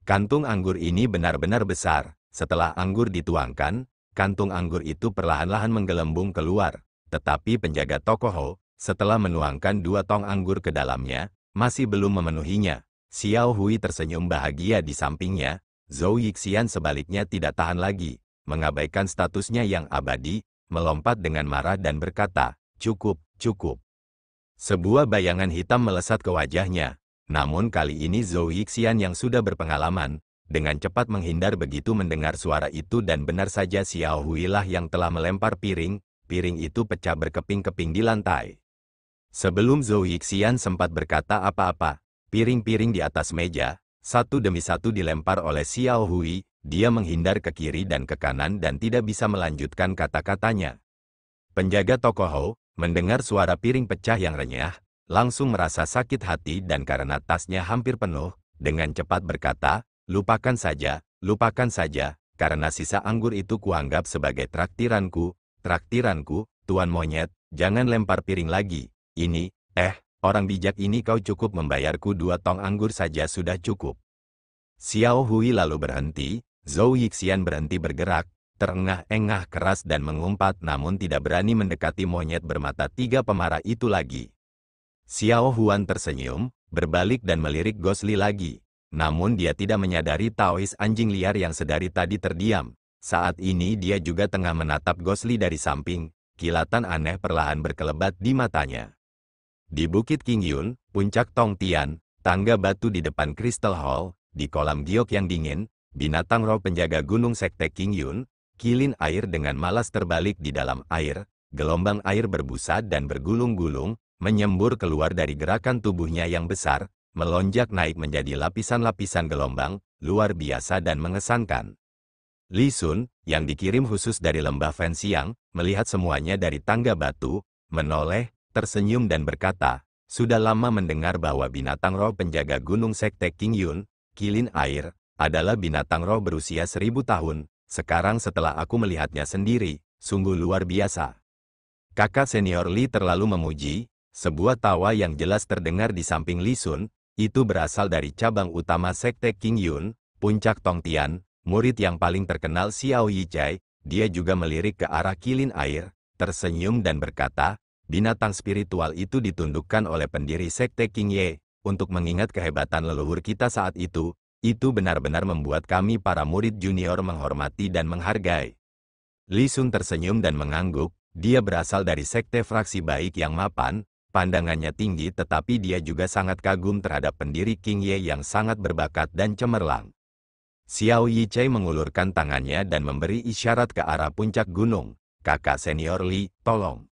Kantung anggur ini benar-benar besar, setelah anggur dituangkan, kantung anggur itu perlahan-lahan menggelembung keluar, tetapi penjaga toko setelah menuangkan 2 tong anggur ke dalamnya, masih belum memenuhinya. Xiao Hui tersenyum bahagia di sampingnya, Zhou Yixian sebaliknya tidak tahan lagi, mengabaikan statusnya yang abadi, melompat dengan marah dan berkata, cukup, cukup. Sebuah bayangan hitam melesat ke wajahnya, namun kali ini Zhou Yixian yang sudah berpengalaman, dengan cepat menghindar begitu mendengar suara itu dan benar saja Xiao Hui lah yang telah melempar piring itu pecah berkeping-keping di lantai. Sebelum Zhou Yixian sempat berkata apa-apa, piring-piring di atas meja, satu demi satu dilempar oleh Xiao Hui, dia menghindar ke kiri dan ke kanan dan tidak bisa melanjutkan kata-katanya. Penjaga toko Ho, mendengar suara piring pecah yang renyah, langsung merasa sakit hati dan karena tasnya hampir penuh, dengan cepat berkata, lupakan saja, karena sisa anggur itu kuanggap sebagai traktiranku, Tuan Monyet, jangan lempar piring lagi, ini, orang bijak ini kau cukup membayarku 2 tong anggur saja sudah cukup. Xiao Hui lalu berhenti, Zhou Yixian berhenti bergerak, terengah-engah keras dan mengumpat namun tidak berani mendekati monyet bermata 3 pemarah itu lagi. Xiao Huan tersenyum, berbalik dan melirik Gosli lagi. Namun dia tidak menyadari Taois anjing liar yang sedari tadi terdiam. Saat ini dia juga tengah menatap Gosli dari samping, kilatan aneh perlahan berkelebat di matanya. Di Bukit Qingyun, puncak Tongtian, tangga batu di depan Crystal Hall, di kolam giok yang dingin, binatang roh penjaga gunung sekte Qingyun, kilin air dengan malas terbalik di dalam air, gelombang air berbusa dan bergulung-gulung, menyembur keluar dari gerakan tubuhnya yang besar, melonjak naik menjadi lapisan-lapisan gelombang, luar biasa dan mengesankan. Li Sun, yang dikirim khusus dari lembah Fenxiang, melihat semuanya dari tangga batu, menoleh, tersenyum dan berkata, sudah lama mendengar bahwa binatang roh penjaga gunung sekte Qingyun, kilin air, adalah binatang roh berusia 1000 tahun, sekarang setelah aku melihatnya sendiri, sungguh luar biasa. Kakak senior Li terlalu memuji, sebuah tawa yang jelas terdengar di samping Li Sun, itu berasal dari cabang utama sekte Qingyun, puncak Tongtian, murid yang paling terkenal Xiao Yichai, dia juga melirik ke arah kilin air, tersenyum dan berkata, binatang spiritual itu ditundukkan oleh pendiri sekte Qingye, untuk mengingat kehebatan leluhur kita saat itu benar-benar membuat kami para murid junior menghormati dan menghargai. Li Sun tersenyum dan mengangguk, dia berasal dari sekte fraksi baik yang mapan, pandangannya tinggi tetapi dia juga sangat kagum terhadap pendiri Qingye yang sangat berbakat dan cemerlang. Xiao Yichai mengulurkan tangannya dan memberi isyarat ke arah puncak gunung, kakak senior Li, tolong.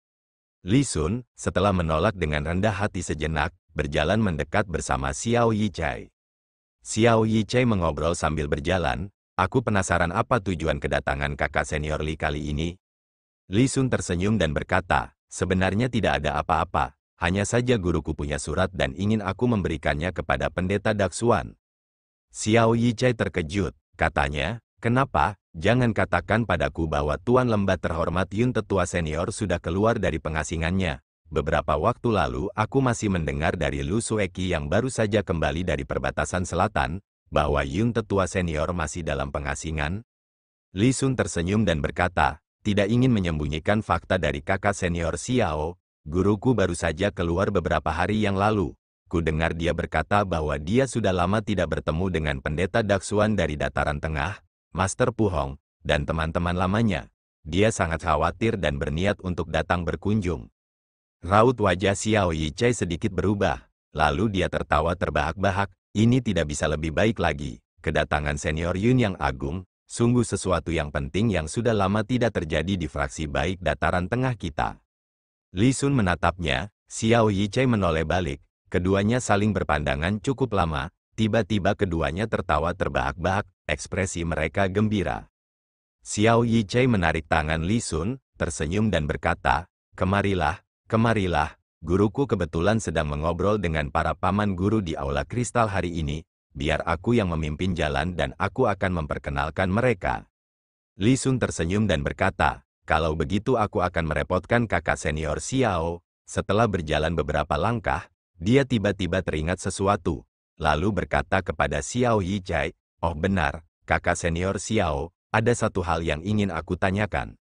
Li Sun, setelah menolak dengan rendah hati sejenak, berjalan mendekat bersama Xiao Yichai. Xiao Yichai mengobrol sambil berjalan, aku penasaran apa tujuan kedatangan kakak senior Li kali ini. Li Sun tersenyum dan berkata, sebenarnya tidak ada apa-apa. Hanya saja guruku punya surat dan ingin aku memberikannya kepada pendeta Daksuan. Xiao Yichai terkejut, katanya, kenapa? Jangan katakan padaku bahwa Tuan Lembah terhormat Yun tetua senior sudah keluar dari pengasingannya. Beberapa waktu lalu aku masih mendengar dari Lu Sueki yang baru saja kembali dari perbatasan selatan, bahwa Yun tetua senior masih dalam pengasingan. Li Sun tersenyum dan berkata, tidak ingin menyembunyikan fakta dari kakak senior Xiao. Guruku baru saja keluar beberapa hari yang lalu. Ku dengar dia berkata bahwa dia sudah lama tidak bertemu dengan pendeta Daksuan dari Dataran Tengah, Master Pu Hong, dan teman-teman lamanya. Dia sangat khawatir dan berniat untuk datang berkunjung. Raut wajah Xiao Yichai sedikit berubah, lalu dia tertawa terbahak-bahak, ini tidak bisa lebih baik lagi. Kedatangan senior Yun yang agung, sungguh sesuatu yang penting yang sudah lama tidak terjadi di fraksi baik Dataran Tengah kita. Li Sun menatapnya, Xiao Yichai menoleh balik, keduanya saling berpandangan cukup lama, tiba-tiba keduanya tertawa terbahak-bahak, ekspresi mereka gembira. Xiao Yichai menarik tangan Li Sun, tersenyum dan berkata, kemarilah, guruku kebetulan sedang mengobrol dengan para paman guru di aula kristal hari ini, biar aku yang memimpin jalan dan aku akan memperkenalkan mereka. Li Sun tersenyum dan berkata, kalau begitu aku akan merepotkan kakak senior Xiao. Setelah berjalan beberapa langkah, dia tiba-tiba teringat sesuatu, lalu berkata kepada Xiao Yichai, oh benar, kakak senior Xiao, ada satu hal yang ingin aku tanyakan.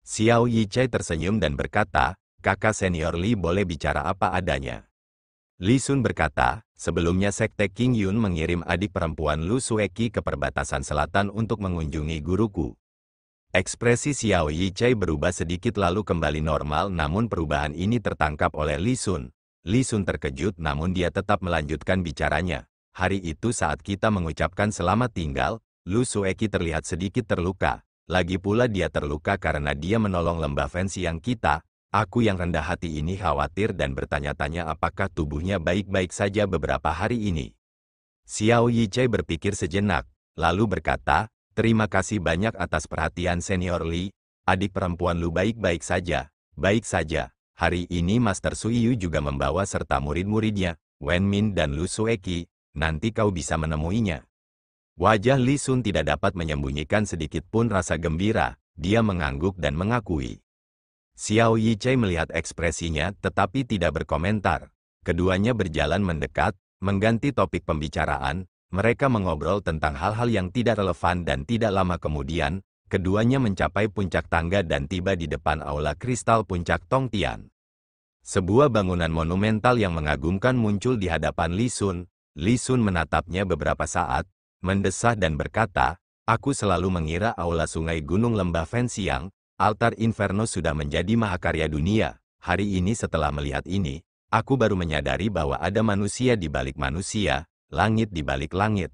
Xiao Yichai tersenyum dan berkata, kakak senior Li boleh bicara apa adanya. Li Sun berkata, sebelumnya sekte Qingyun mengirim adik perempuan Lu Sueki ke perbatasan selatan untuk mengunjungi guruku. Ekspresi Xiao Yichai berubah sedikit lalu kembali normal namun perubahan ini tertangkap oleh Li Sun. Li Sun terkejut namun dia tetap melanjutkan bicaranya. Hari itu saat kita mengucapkan selamat tinggal, Lu Sueki terlihat sedikit terluka. Lagi pula dia terluka karena dia menolong lembah Fenxiang kita. Aku yang rendah hati ini khawatir dan bertanya-tanya apakah tubuhnya baik-baik saja beberapa hari ini. Xiao Yichai berpikir sejenak, lalu berkata, terima kasih banyak atas perhatian Senior Li. Adik perempuan Lu baik-baik saja. Baik saja. Hari ini Master Suiyu juga membawa serta murid-muridnya, Wen Min dan Lu Sueki. Nanti kau bisa menemuinya. Wajah Li Sun tidak dapat menyembunyikan sedikit pun rasa gembira. Dia mengangguk dan mengakui. Xiao Yichai melihat ekspresinya tetapi tidak berkomentar. Keduanya berjalan mendekat, mengganti topik pembicaraan. Mereka mengobrol tentang hal-hal yang tidak relevan dan tidak lama kemudian, keduanya mencapai puncak tangga dan tiba di depan aula kristal puncak Tongtian. Sebuah bangunan monumental yang mengagumkan muncul di hadapan Li Sun. Li Sun menatapnya beberapa saat, mendesah dan berkata, aku selalu mengira aula sungai gunung lembah Fenxiang, altar Inferno sudah menjadi mahakarya dunia. Hari ini setelah melihat ini, aku baru menyadari bahwa ada manusia di balik manusia, langit di balik langit.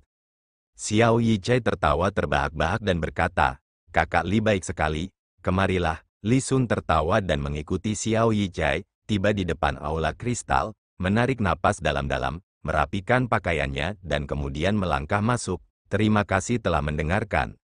Xiao Yichai tertawa terbahak-bahak dan berkata, kakak Li baik sekali, kemarilah. Li Sun tertawa dan mengikuti Xiao Yichai, tiba di depan aula kristal, menarik napas dalam-dalam, merapikan pakaiannya dan kemudian melangkah masuk. Terima kasih telah mendengarkan.